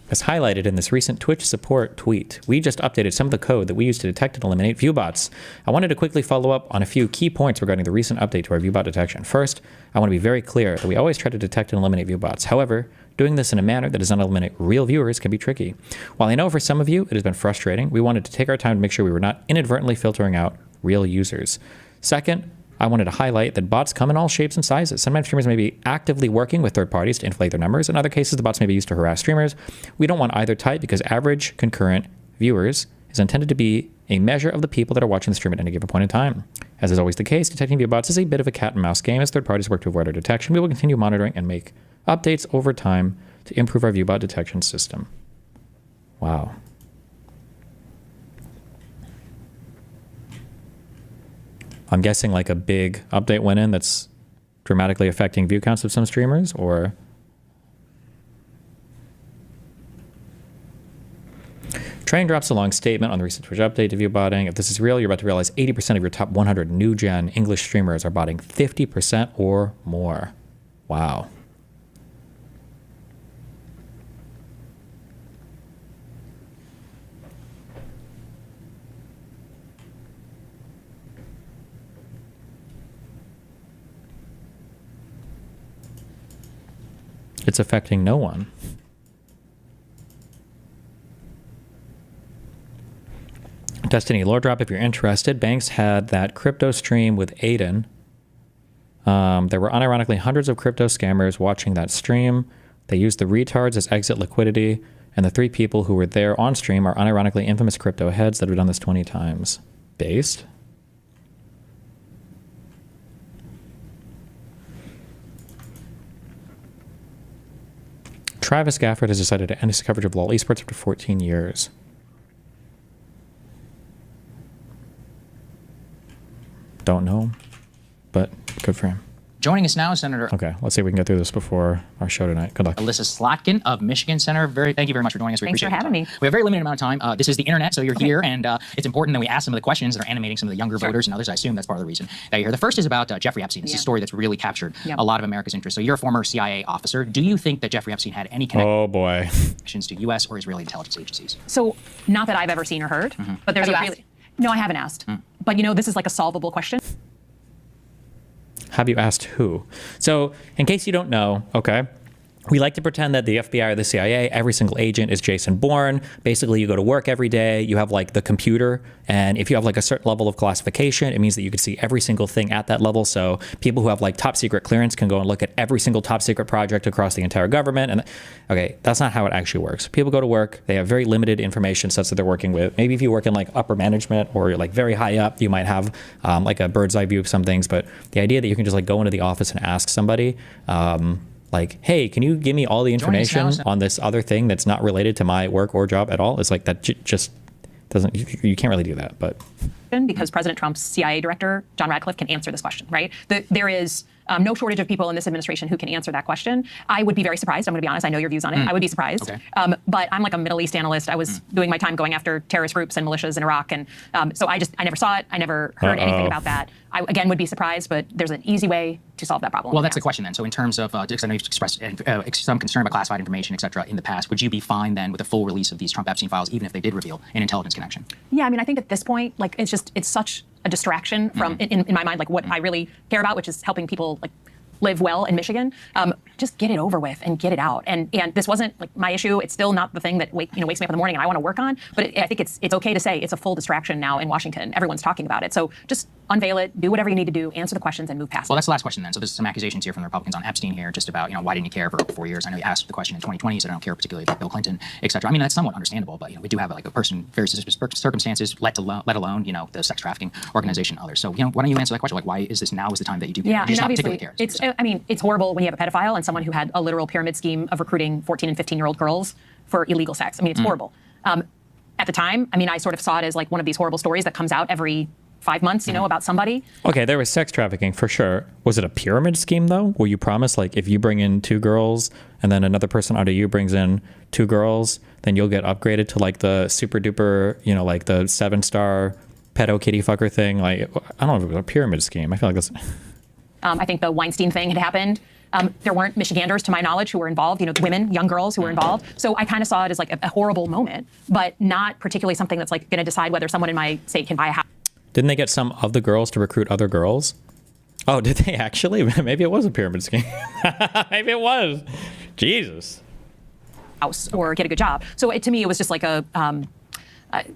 as highlighted in this recent Twitch support tweet. We just updated some of the code that we use to detect and eliminate viewbots. I wanted to quickly follow up on a few key points regarding the recent update to our viewbot detection. First, I want to be very clear that we always try to detect and eliminate viewbots. However, doing this in a manner that does not eliminate real viewers can be tricky. While I know for some of you it has been frustrating, we wanted to take our time to make sure we were not inadvertently filtering out real users. Second, I wanted to highlight that bots come in all shapes and sizes. Sometimes streamers may be actively working with third parties to inflate their numbers. In other cases, the bots may be used to harass streamers. We don't want either type because average concurrent viewers is intended to be a measure of the people that are watching the stream at any given point in time. As is always the case, detecting viewbots is a bit of a cat and mouse game as third parties work to avoid our detection. We will continue monitoring and make updates over time to improve our viewbot detection system. Wow. I'm guessing like a big update went in that's dramatically affecting view counts of some streamers, or... Train drops a long statement on the recent Twitch update to view botting. If this is real, you're about to realize 80% of your top 100 new-gen English streamers are botting 50% or more. Wow. It's affecting no one. Destiny lore drop if you're interested. Banks had that crypto stream with Aiden. There were unironically hundreds of crypto scammers watching that stream. They used the retards as exit liquidity, and the 3 people who were there on stream are unironically infamous crypto heads that have done this 20 times. Based? Travis Gafford has decided to end his coverage of LoL esports after 14 years. Don't know, but good for him. Joining us now is Senator. Okay, let's see if we can get through this before our show tonight. Good luck. Alyssa Slotkin of Michigan. Senator, thank you very much for joining us. We Thanks appreciate for having me. We have a very limited amount of time. This is the internet, so you're here, and it's important that we ask some of the questions that are animating some of the younger voters and others. I assume that's part of the reason that you're here. The first is about Jeffrey Epstein. This is a story that's really captured a lot of America's interest. So you're a former CIA officer. Do you think that Jeffrey Epstein had any connections to U.S. or Israeli intelligence agencies? So, not that I've ever seen or heard, but there's No, I haven't asked. But you know, this is like a solvable question. Have you asked who? So, in case you don't know, okay, we like to pretend that the FBI or the CIA, every single agent is Jason Bourne. Basically, you go to work every day, you have like the computer, and if you have like a certain level of classification, it means that you can see every single thing at that level. So people who have like top secret clearance can go and look at every single top secret project across the entire government. And okay, that's not how it actually works. People go to work, they have very limited information sets that they're working with. Maybe if you work in like upper management or you're like very high up, you might have like a bird's eye view of some things. But the idea that you can just like go into the office and ask somebody, like, hey, can you give me all the information on this other thing that's not related to my work or job at all? It's like that just doesn't, you can't really do that, but. Because President Trump's CIA director, John Radcliffe, can answer this question, right? There is no shortage of people in this administration who can answer that question. I would be very surprised. I'm going to be honest. I know your views on it. I would be surprised. Okay. But I'm like a Middle East analyst. I was doing my time going after terrorist groups and militias in Iraq. And so I never saw it. I never heard anything about that. I, again, would be surprised, but there's an easy way to solve that problem. Well, that's the question then. So in terms of, because I know you've expressed some concern about classified information, et cetera, in the past, would you be fine then with a full release of these Trump-Epstein files, even if they did reveal an intelligence connection? Yeah, I mean, I think at this point, like, it's such a distraction from, in my mind, like what I really care about, which is helping people like live well in Michigan. Just get it over with and get it out. And this wasn't like my issue. It's still not the thing that wakes me up in the morning and I want to work on. But I think it's okay to say it's a full distraction now in Washington. Everyone's talking about it. So just unveil it, do whatever you need to do, answer the questions, and move past it. Well, that's the last question then. So there's some accusations here from the Republicans on Epstein here, just about, why didn't you care for over 4 years? I know you asked the question in 2020, you said I don't care particularly about Bill Clinton, et cetera. I mean, that's somewhat understandable, but we do have like a person, very suspicious circumstances, let alone, the sex trafficking organization and others. So, why don't you answer that question? Like, why is this now is the time that you do care? Yeah, you just not particularly care. It's horrible when you have a pedophile and someone who had a literal pyramid scheme of recruiting 14 and 15-year-old girls for illegal sex. I mean, it's horrible. At the time, I sort of saw it as like one of these horrible stories that comes out every 5 months, about somebody. Okay, there was sex trafficking for sure. Was it a pyramid scheme though? Where you promise like if you bring in 2 girls and then another person under you brings in 2 girls, then you'll get upgraded to like the super duper, like the 7-star pedo kitty fucker thing? Like, I don't know if it was a pyramid scheme. I feel like that's... I think the Weinstein thing had happened. There weren't Michiganders, to my knowledge, who were involved, women, young girls who were involved. So I kind of saw it as like a horrible moment, but not particularly something that's like going to decide whether someone in my state can buy a house. Didn't they get some of the girls to recruit other girls? Oh, did they actually? Maybe it was a pyramid scheme. Maybe it was. Jesus. House or get a good job. So to me, it was just like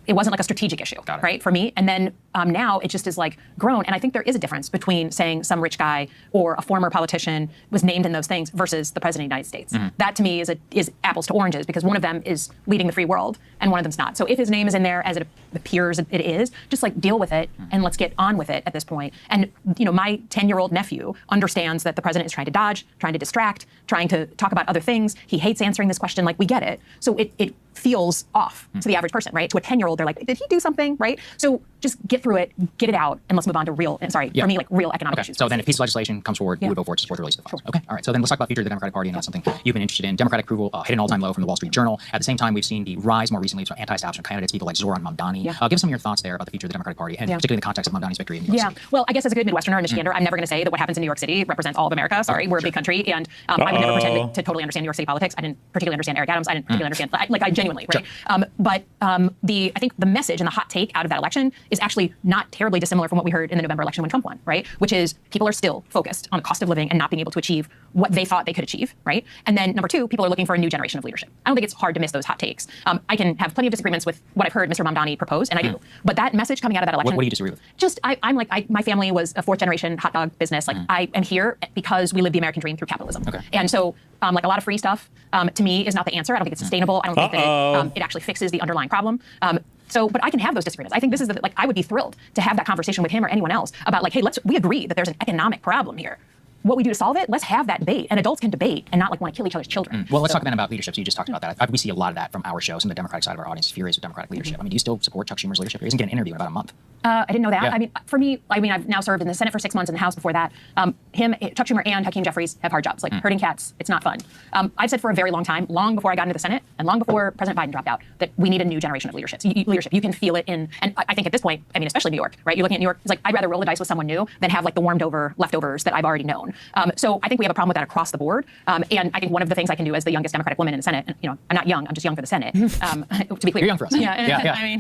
it wasn't like a strategic issue, right, for me. And then now it just is like grown. And I think there is a difference between saying some rich guy or a former politician was named in those things versus the president of the United States. That to me is apples to oranges, because one of them is leading the free world and one of them's not. So if his name is in there as it appears it is, just like deal with it and let's get on with it at this point. And my 10-year-old nephew understands that the president is trying to dodge, trying to distract, trying to talk about other things. He hates answering this question. Like, we get it. So it feels off to the average person, right? To a 10-year-old, they're like, did he do something, right? So just get through it, get it out, and let's move on to real economic issues. So then if piece of legislation comes forward, you would vote for it to support the release of the funds. Okay, all right. So then let's talk about the future of the Democratic Party, and that's something you've been interested in. Democratic approval hit an all-time low from the Wall Street Journal. At the same time, we've seen the rise more recently of anti-establishment candidates, people like Zoran Mamdani. Give us some of your thoughts there about the future of the Democratic Party, and particularly in the context of Mamdani's victory in New York City. Well, I guess as a good Midwesterner and Michigander, I'm never going to say that what happens in New York City represents all of America. Sorry, we're a big country, and I would never pretend to totally understand New York City politics. I didn't particularly understand Eric Adams. I didn't particularly understand, I genuinely, right? But I think the message and the hot take out of that election is actually not terribly dissimilar from what we heard in the November election when Trump won, right? Which is people are still focused on the cost of living and not being able to achieve what they thought they could achieve, right? And then number two, people are looking for a new generation of leadership. I don't think it's hard to miss those hot takes. I can have plenty of disagreements with what I've heard Mr. Mamdani propose, and I do. But that message coming out of that election— What do you disagree with? Just, my family was a fourth generation hot dog business. Like, I am here because we live the American dream through capitalism. Okay. And so, a lot of free stuff, to me, is not the answer. I don't think it's sustainable. I don't think that it actually fixes the underlying problem. But I can have those disagreements. I think this is I would be thrilled to have that conversation with him or anyone else about hey, we agree that there's an economic problem here. What we do to solve it, let's have that debate. And adults can debate and not want to kill each other's children. Well, let's talk then about leadership. So you just talked about that. We see a lot of that from our show. Some of the Democratic side of our audience is furious with Democratic leadership. I mean, do you still support Chuck Schumer's leadership? He doesn't get an interview in about a month. I didn't know that. Yeah. For me, I've now served in the Senate for 6 months and the House before that. Chuck Schumer and Hakeem Jeffries have hard jobs. Herding cats, it's not fun. I've said for a very long time, long before I got into the Senate and long before President Biden dropped out, that we need a new generation of leadership. You can feel it and I think at this point, especially New York, right? You're looking at New York, it's like, I'd rather roll the dice with someone new than have the warmed over leftovers that I've already known. So I think we have a problem with that across the board. And I think one of the things I can do as the youngest Democratic woman in the Senate, and I'm not young, I'm just young for the Senate, to be clear. You're young for us. Yeah.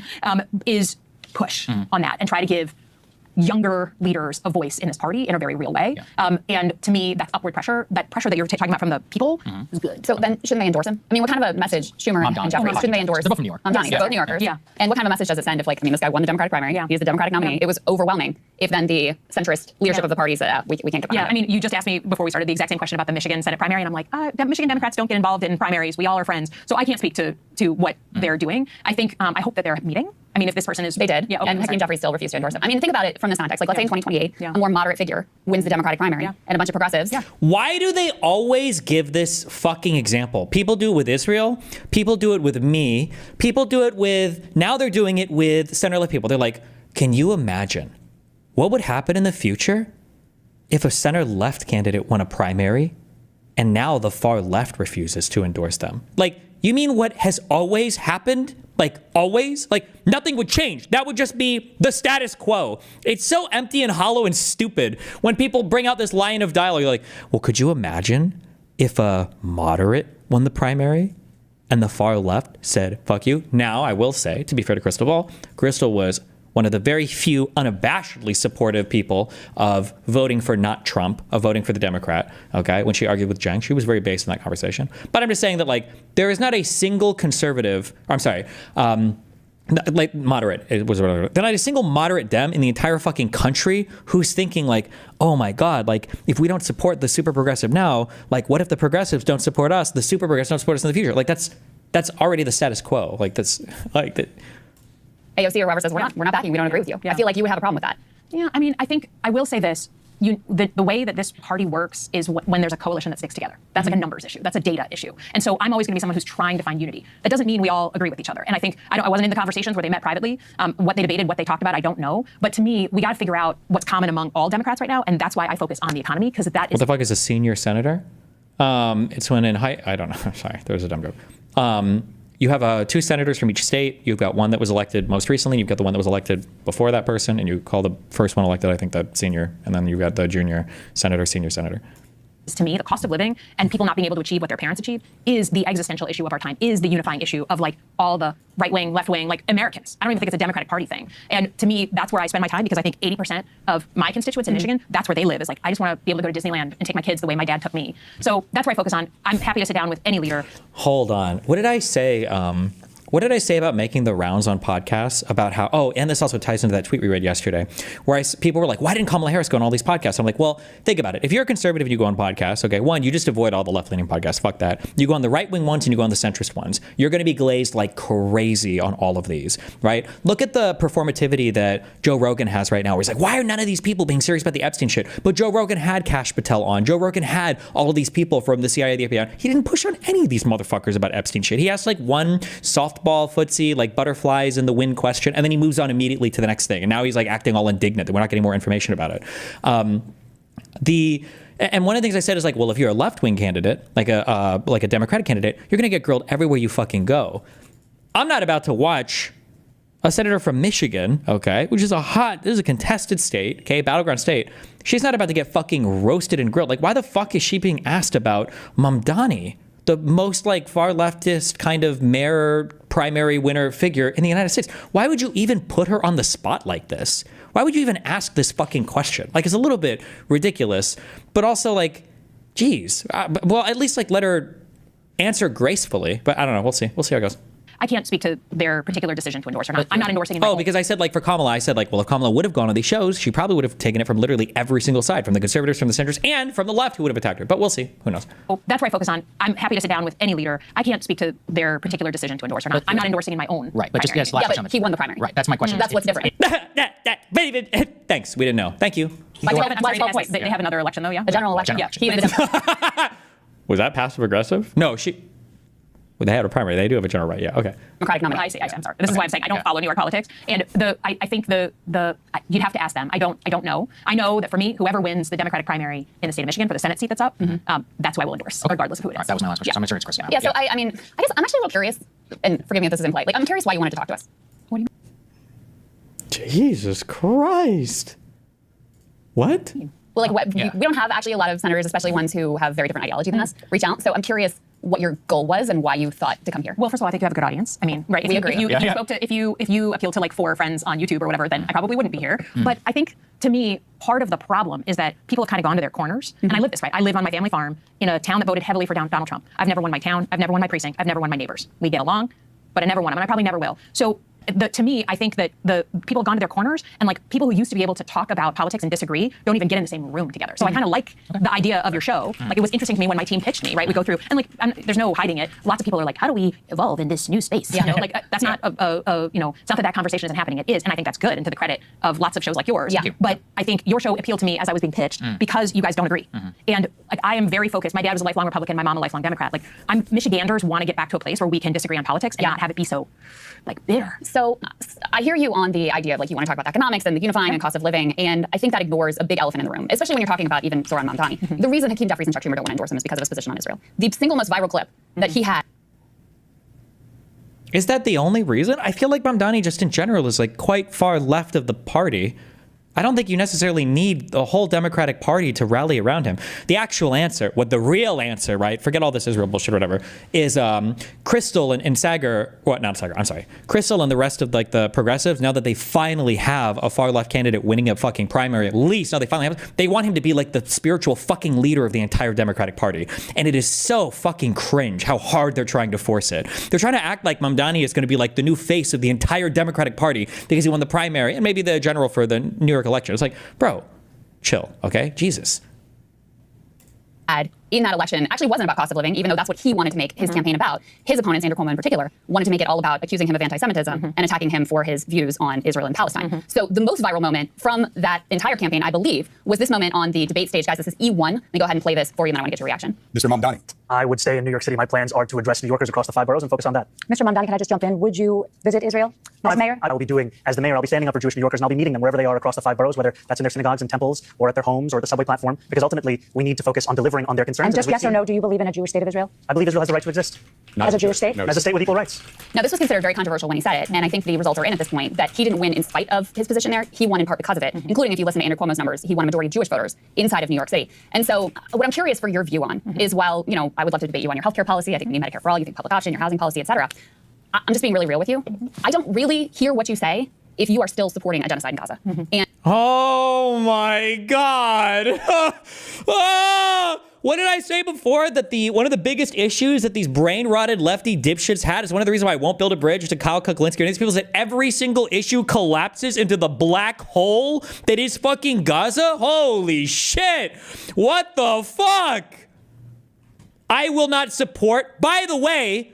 Is push on that and try to give younger leaders a voice in this party in a very real way. And to me, that's upward pressure, that pressure that you're talking about from the people is good. So then shouldn't they endorse him? I mean, what kind of a message, Schumer and Jeffries, shouldn't they endorse? They're both from New York. They're both New Yorkers. Yeah. And what kind of a message does it send if this guy won the Democratic primary, he's the Democratic nominee, it was overwhelming, if then the centrist leadership of the party said, we can't get behind it. You just asked me before we started the exact same question about the Michigan Senate primary, and I'm like, Michigan Democrats don't get involved in primaries. We all are friends. So I can't speak to what they're doing. I think, I hope that they're meeting. If this person is... They did. And Hakeem Jeffries still refused to endorse him. Think about it from this context. Let's say in 2028, a more moderate figure wins the Democratic primary and a bunch of progressives. Why do they always give this fucking example? People do it with Israel. People do it with me. People do it with... Now they're doing it with center-left people. They're like, can you imagine what would happen in the future if a center-left candidate won a primary and now the far left refuses to endorse them? You mean what has always happened? Always? Nothing would change. That would just be the status quo. It's so empty and hollow and stupid when people bring out this line of dialogue. You're like, well, could you imagine if a moderate won the primary and the far left said, fuck you? Now, I will say, to be fair to Crystal Ball, Crystal was one of the very few unabashedly supportive people of voting for not Trump, of voting for the Democrat, okay? When she argued with Jen, she was very based in that conversation. But I'm just saying that, there is not a single conservative, moderate, it was whatever. There's not a single moderate Dem in the entire fucking country who's thinking oh my God, if we don't support the super progressive now, what if the progressives don't support us, the super progressives don't support us in the future? That's already the status quo. That. AOC or whoever says, we're not backing, we don't agree with you. I feel like you would have a problem with that. Yeah, I think I will say this. The way that this party works is when there's a coalition that sticks together. That's a numbers issue. That's a data issue. And so I'm always going to be someone who's trying to find unity. That doesn't mean we all agree with each other. And I think, I wasn't in the conversations where they met privately. What they debated, what they talked about, I don't know. But to me, we got to figure out what's common among all Democrats right now. And that's why I focus on the economy, because that is... What the fuck is a senior senator? It's when in high... I don't know. Sorry, there was a dumb joke. You have 2 senators from each state. You've got one that was elected most recently. You've got the one that was elected before that person, and you call the first one elected, I think, the senior, and then you've got the junior senator, senior senator. to me, the cost of living and people not being able to achieve what their parents achieved is the existential issue of our time, is the unifying issue of like all the right wing, left wing, like Americans. I don't even think it's a Democratic Party thing. And to me, that's where I spend my time because I think 80% of my constituents in Michigan, that's where they live. Is like, I just want to be able to go to Disneyland and take my kids the way my dad took me. So that's where I focus on. I'm happy to sit down with any leader. Hold on. What did I say? What did I say about making the rounds on podcasts about how, oh, and this also ties into that tweet we read yesterday, where people were like, why didn't Kamala Harris go on all these podcasts? I'm like, well, think about it. If you're a conservative and you go on podcasts, okay, one, you just avoid all the left-leaning podcasts. Fuck that. You go on the right-wing ones and you go on the centrist ones. You're going to be glazed like crazy on all of these, right? Look at the performativity that Joe Rogan has right now, where he's like, why are none of these people being serious about the Epstein shit? But Joe Rogan had Kash Patel on. Joe Rogan had all of these people from the CIA, the FBI. He didn't push on any of these motherfuckers about Epstein shit. He asked like one softball footsie, like butterflies in the wind question, and then he moves on immediately to the next thing. And now he's like acting all indignant that we're not getting more information about it. And one of the things I said is like, well, if you're a left-wing candidate, like a Democratic candidate, you're going to get grilled everywhere you fucking go. I'm not about to watch a senator from Michigan, okay, which is this is a contested state, okay, battleground state. She's not about to get fucking roasted and grilled. Like, why the fuck is she being asked about Mamdani, the most like far leftist kind of mayor primary winner figure in the United States? Why would you even put her on the spot like this? Why would you even ask this fucking question? Like, it's a little bit ridiculous, but also like, geez, well, at least like let her answer gracefully. But I don't know. We'll see. We'll see how it goes. I can't speak to their particular decision to endorse or not. I'm not endorsing it. Because I said, like, for Kamala, I said, like, well, if Kamala would have gone on these shows, she probably would have taken it from literally every single side, from the conservatives, from the centrists, and from the left who would have attacked her. But we'll see. Who knows? That's where I focus on. I'm happy to sit down with any leader. I can't speak to their particular decision to endorse or not. I'm not endorsing in my own. Right, but just primary. yes, last question. He won the primary. Right, that's my question. That's what's different. Thanks. We didn't know. Thank you. They have another election, though, yeah? The general election. Yeah. Was that passive aggressive? No, well, they had a primary. They do have a general right. Yeah. Okay. Democratic nominee. I see. I'm sorry. This is why I'm saying I don't follow New York politics. And I think you'd have to ask them. I don't know. I know that for me, whoever wins the Democratic primary in the state of Michigan for the Senate seat that's up, that's who I will endorse, regardless of who it is. Right, that was my last question. So I'm sure it's Chris. Yeah. So I mean, I guess I'm actually a little curious, and forgive me if this is impolite. Like, I'm curious why you wanted to talk to us. What do you mean? Jesus Christ. What? Well, like, we don't have actually a lot of senators, especially ones who have very different ideology than us, reach out. So I'm curious what your goal was and why you thought to come here. Well, first of all, I think you have a good audience. I mean, right? If you appeal to like 4 friends on YouTube or whatever, then I probably wouldn't be here. But I think to me, part of the problem is that people have kind of gone to their corners. And I live this, right? I live on my family farm in a town that voted heavily for Donald Trump. I've never won my town. I've never won my precinct. I've never won my neighbors. We get along, but I never won them, and I probably never will. So to me, I think that the people have gone to their corners, and like people who used to be able to talk about politics and disagree don't even get in the same room together. So I kind of like the idea of your show. Like, it was interesting to me when my team pitched me, right? We go through, and like, there's no hiding it. Lots of people are like, how do we evolve in this new space? You know, like that's not it's not that conversation isn't happening. It is, and I think that's good, and to the credit of lots of shows like yours. Yeah. But I think your show appealed to me as I was being pitched because you guys don't agree. And like, I am very focused. My dad was a lifelong Republican. My mom a lifelong Democrat. Like, Michiganders want to get back to a place where we can disagree on politics and not have it be so like bitter. So I hear you on the idea of like you want to talk about economics and the unifying and cost of living, and I think that ignores a big elephant in the room, especially when you're talking about even Zoran Mamdani. The reason Hakeem Jeffries and Chuck Schumer don't want to endorse him is because of his position on Israel. The single most viral clip that he had. Is that the only reason? I feel like Mamdani just in general is like quite far left of the party. I don't think you necessarily need the whole Democratic Party to rally around him. The actual answer, the real answer, right? Forget all this Israel bullshit or whatever, is Crystal and Sagar, not Sagar, I'm sorry. Crystal and the rest of like the progressives, now that they finally have a far left candidate winning a fucking primary, at least now they finally have, they want him to be like the spiritual fucking leader of the entire Democratic Party. And it is so fucking cringe how hard they're trying to force it. They're trying to act like Mamdani is going to be like the new face of the entire Democratic Party because he won the primary and maybe the general for the New York election. It's like, bro, chill, okay? Jesus. In that election actually wasn't about cost of living, even though that's what he wanted to make his campaign about. His opponents, Andrew Cuomo in particular, wanted to make it all about accusing him of anti-Semitism and attacking him for his views on Israel and Palestine. So the most viral moment from that entire campaign, I believe, was this moment on the debate stage. Guys, this is E1. Let me go ahead and play this for you, and then I want to get your reaction. Mr. Mamdani. I would stay in New York City. My plans are to address New Yorkers across the 5 boroughs and focus on that. Mr. Mamdani, can I just jump in? Would you visit Israel? As mayor? I will be doing, as the mayor, I'll be standing up for Jewish New Yorkers, and I'll be meeting them wherever they are across the 5 boroughs, whether that's in their synagogues and temples or at their homes or the subway platform, because ultimately we need to focus on delivering on their concerns. And just yes or no, do you believe in a Jewish state of Israel? I believe Israel has the right to exist. As a Jewish state? As a state with equal rights. Now, this was considered very controversial when he said it, and I think the results are in at this point, that he didn't win in spite of his position there. He won in part because of it, including if you listen to Andrew Cuomo's numbers, he won a majority of Jewish voters inside of New York City. And so what I'm curious for your view on is, while, you know, I would love to debate you on your healthcare policy, I think we need Medicare for all, you think public option, your housing policy, et cetera. I'm just being really real with you. I don't really hear what you say if you are still supporting a genocide in Gaza. And oh my God. What did I say before? That one of the biggest issues that these brain-rotted lefty dipshits had is one of the reasons why I won't build a bridge to Kyle Kuklinski and these people is that every single issue collapses into the black hole that is fucking Gaza? Holy shit. What the fuck? I will not support. By the way,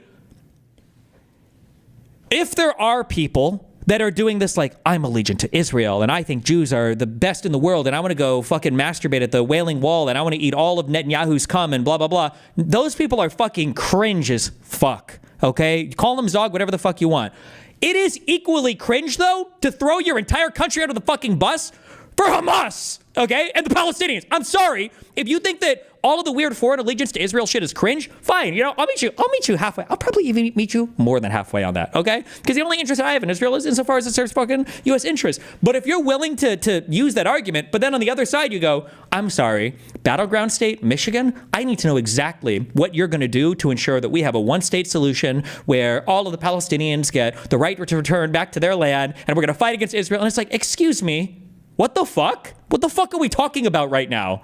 if there are people that are doing this like, I'm allegiant to Israel and I think Jews are the best in the world and I want to go fucking masturbate at the Wailing Wall and I want to eat all of Netanyahu's cum and blah, blah, blah. Those people are fucking cringe as fuck, okay? Call them Zog, whatever the fuck you want. It is equally cringe, though, to throw your entire country out of the fucking bus for Hamas, okay? And the Palestinians. I'm sorry. If you think that all of the weird foreign allegiance to Israel shit is cringe, fine. You know, I'll meet you halfway. I'll probably even meet you more than halfway on that, okay? Because the only interest I have in Israel is insofar as it serves fucking U.S. interests. But if you're willing to use that argument, but then on the other side you go, I'm sorry, battleground state, Michigan, I need to know exactly what you're going to do to ensure that we have a one-state solution where all of the Palestinians get the right to return back to their land, and we're going to fight against Israel. And it's like, excuse me, what the fuck? What the fuck are we talking about right now?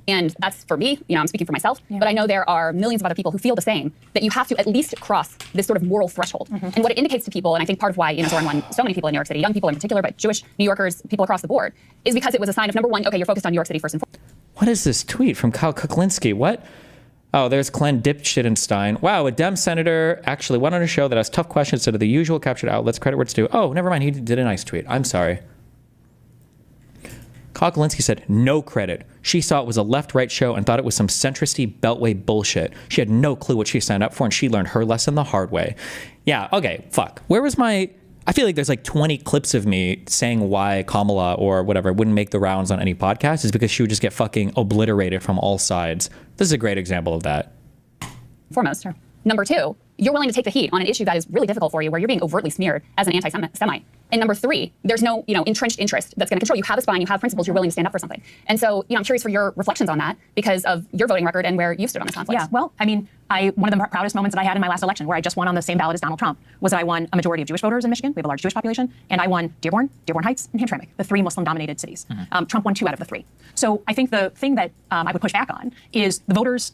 And that's for me, you know, I'm speaking for myself, but I know there are millions of other people who feel the same, that you have to at least cross this sort of moral threshold. And what it indicates to people, and I think part of why, you know, Zoran won so many people in New York City, young people in particular, but Jewish New Yorkers, people across the board, is because it was a sign of, number one, okay, you're focused on New York City first and foremost. What is this tweet from Kyle Kuklinski? What? Oh, there's Glenn Dipshittenstein. Wow, a Dem senator actually went on a show that has tough questions instead of the usual captured outlets. Credit where it's due. Oh, never mind. He did a nice tweet. I'm sorry. Kyle Kuklinski said, no credit. She saw it was a left-right show and thought it was some centristy beltway bullshit. She had no clue what she signed up for, and she learned her lesson the hard way. Yeah, okay, fuck. Where was my... I feel like there's like 20 clips of me saying why Kamala or whatever wouldn't make the rounds on any podcast is because she would just get fucking obliterated from all sides. This is a great example of that. Foremost. Number two, you're willing to take the heat on an issue that is really difficult for you, where you're being overtly smeared as an anti-Semite. And number three, there's no, you know, entrenched interest that's going to control you. You have a spine, you have principles, you're willing to stand up for something. And so, you know, I'm curious for your reflections on that because of your voting record and where you stood on this conflict. Yeah, well, I mean, one of the proudest moments that I had in my last election, where I just won on the same ballot as Donald Trump, was that I won a majority of Jewish voters in Michigan. We have a large Jewish population. And I won Dearborn Heights, and Hamtramck, the 3 Muslim-dominated cities. Trump won 2 out of the 3. So I think the thing that I would push back on is the voters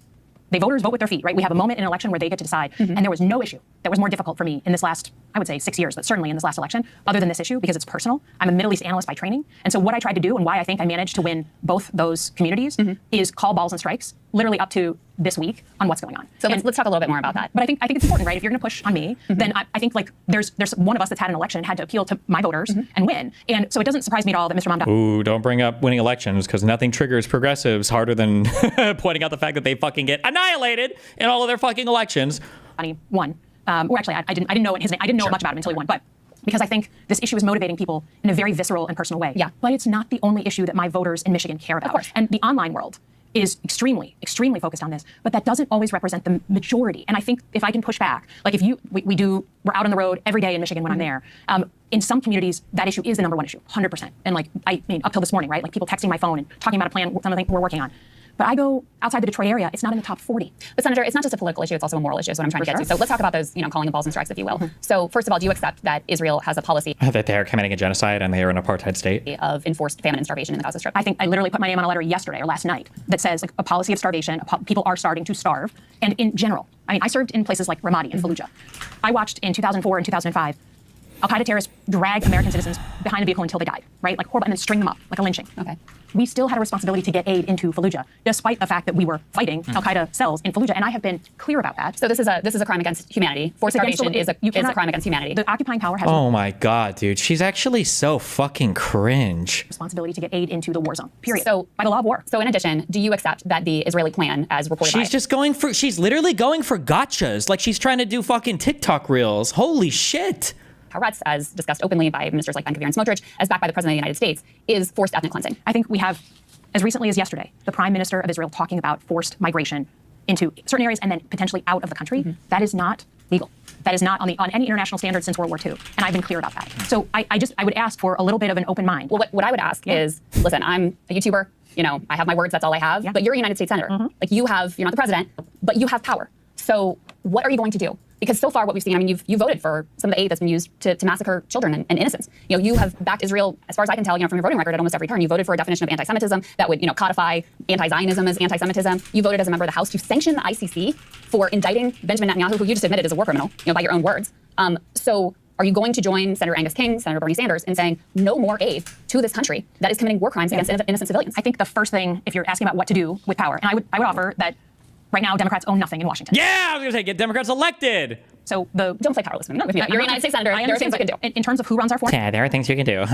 vote with their feet, right? We have a moment in an election where they get to decide. And there was no issue that was more difficult for me in this last, I would say 6 years, but certainly in this last election, other than this issue, because it's personal. I'm a Middle East analyst by training. And so what I tried to do and why I think I managed to win both those communities is call balls and strikes, literally up to this week on what's going on. So let's talk a little bit more about that. But I think it's important, right? If you're going to push on me, then I think like there's one of us that's had an election and had to appeal to my voters and win. And so it doesn't surprise me at all that Mr. Mamdani. Ooh, don't bring up winning elections because nothing triggers progressives harder than pointing out the fact that they fucking get annihilated in all of their fucking elections. Won. Or actually, I didn't know his name. I didn't know much about him until he won. But because I think this issue is motivating people in a very visceral and personal way. Yeah. But it's not the only issue that my voters in Michigan care about. Of course. And the online world is extremely focused on this, but that doesn't always represent the majority. And I think if I can push back, like if we're out on the road every day in Michigan when I'm there. In some communities, that issue is the number one issue, 100%. And like, I mean, up till this morning, right? Like people texting my phone and talking about a plan, something we're working on. But I go outside the Detroit area, it's not in the top 40. But Senator, it's not just a political issue, it's also a moral issue is what I'm trying to get to. So let's talk about those, you know, calling the balls and strikes, if you will. So first of all, do you accept that Israel has a policy that they are committing a genocide and they are an apartheid state? Of enforced famine and starvation in the Gaza Strip? I think I literally put my name on a letter yesterday or last night that says like, a policy of starvation, people are starting to starve. And in general, I mean, I served in places like Ramadi and Fallujah. I watched in 2004 and 2005, Al-Qaeda terrorists drag American citizens behind a vehicle until they died, right? Like horrible, and then string them up like a lynching. Okay. We still had a responsibility to get aid into Fallujah, despite the fact that we were fighting Al-Qaeda cells in Fallujah, and I have been clear about that. So this is a crime against humanity. Forced starvation is a crime against humanity. The occupying power has oh my God, dude. She's actually so fucking cringe. Responsibility to get aid into the war zone, period. So by the law of war. So in addition, do you accept that the Israeli plan, as reported she's literally going for gotchas. Like she's trying to do fucking TikTok reels. Holy shit. Tariffs, as discussed openly by ministers like Ben-Gvir and Smotrich, as backed by the President of the United States, is forced ethnic cleansing. I think we have, as recently as yesterday, the Prime Minister of Israel talking about forced migration into certain areas and then potentially out of the country. That is not legal. That is not on any international standard since World War II. And I've been clear about that. So I would ask for a little bit of an open mind. Well, what I would ask is, listen, I'm a YouTuber. You know, I have my words. That's all I have. But you're a United States senator. Like you're not the president, but you have power. So what are you going to do? Because so far what we've seen, I mean, you voted for some of the aid that's been used to massacre children and innocents. You know, you have backed Israel, as far as I can tell, from your voting record at almost every turn. You voted for a definition of anti-Semitism that would, codify anti-Zionism as anti-Semitism. You voted as a member of the House to sanction the ICC for indicting Benjamin Netanyahu, who you just admitted is a war criminal, by your own words. So are you going to join Senator Angus King, Senator Bernie Sanders in saying no more aid to this country that is committing war crimes against innocent civilians? I think the first thing, if you're asking about what to do with power, and I would offer that right now Democrats own nothing in Washington. Yeah, I was going to say, get Democrats elected. So don't play powerless with me. You're a United States senator. There are things you can do. In terms of who runs our foreign Yeah, there are things you can do.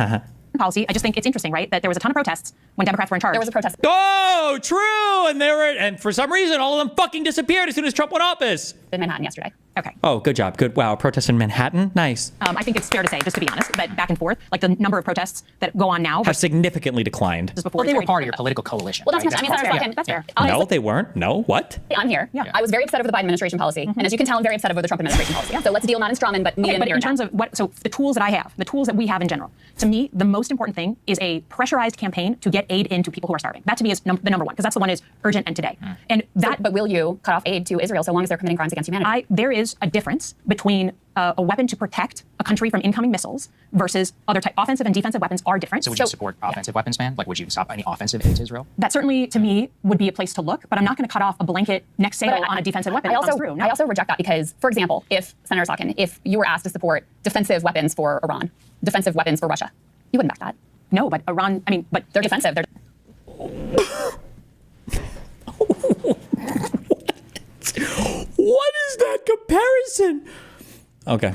policy, I just think it's interesting, right, that there was a ton of protests when Democrats were in charge. There was a protest. Oh, true. And for some reason, all of them fucking disappeared as soon as Trump went office. In Manhattan yesterday. Okay. Oh, good job. Good. Wow. Protests in Manhattan. Nice. I think it's fair to say, just to be honest, that back and forth, like the number of protests that go on now have significantly declined. Well, they were part of your political coalition. Well, that's right? that's fair. No, they weren't. No, what? I'm here. Yeah. I was very upset over the Biden administration policy. And as you can tell, I'm very upset over the Trump administration policy. So let's deal not in strawman, but but in terms of so the tools that I have, the tools that we have in general, to me, the most important thing is a pressurized campaign to get aid into people who are starving. That to me is the number one, because that's the one is urgent and today. And that. But will you cut off aid to Israel so long as they're committing crimes against humanity? There is a difference between a weapon to protect a country from incoming missiles versus other type. Offensive and defensive weapons are different. So would you support offensive weapons ban? Like, would you stop any offensive aid to Israel? That certainly, to me, would be a place to look. But I'm not going to cut off a blanket next sale on a defensive weapon. I also reject that because, for example, if Senator Sotkin, if you were asked to support defensive weapons for Iran, defensive weapons for Russia, you wouldn't back that. No, but Iran. I mean, but they're defensive. They're What is that comparison? Okay.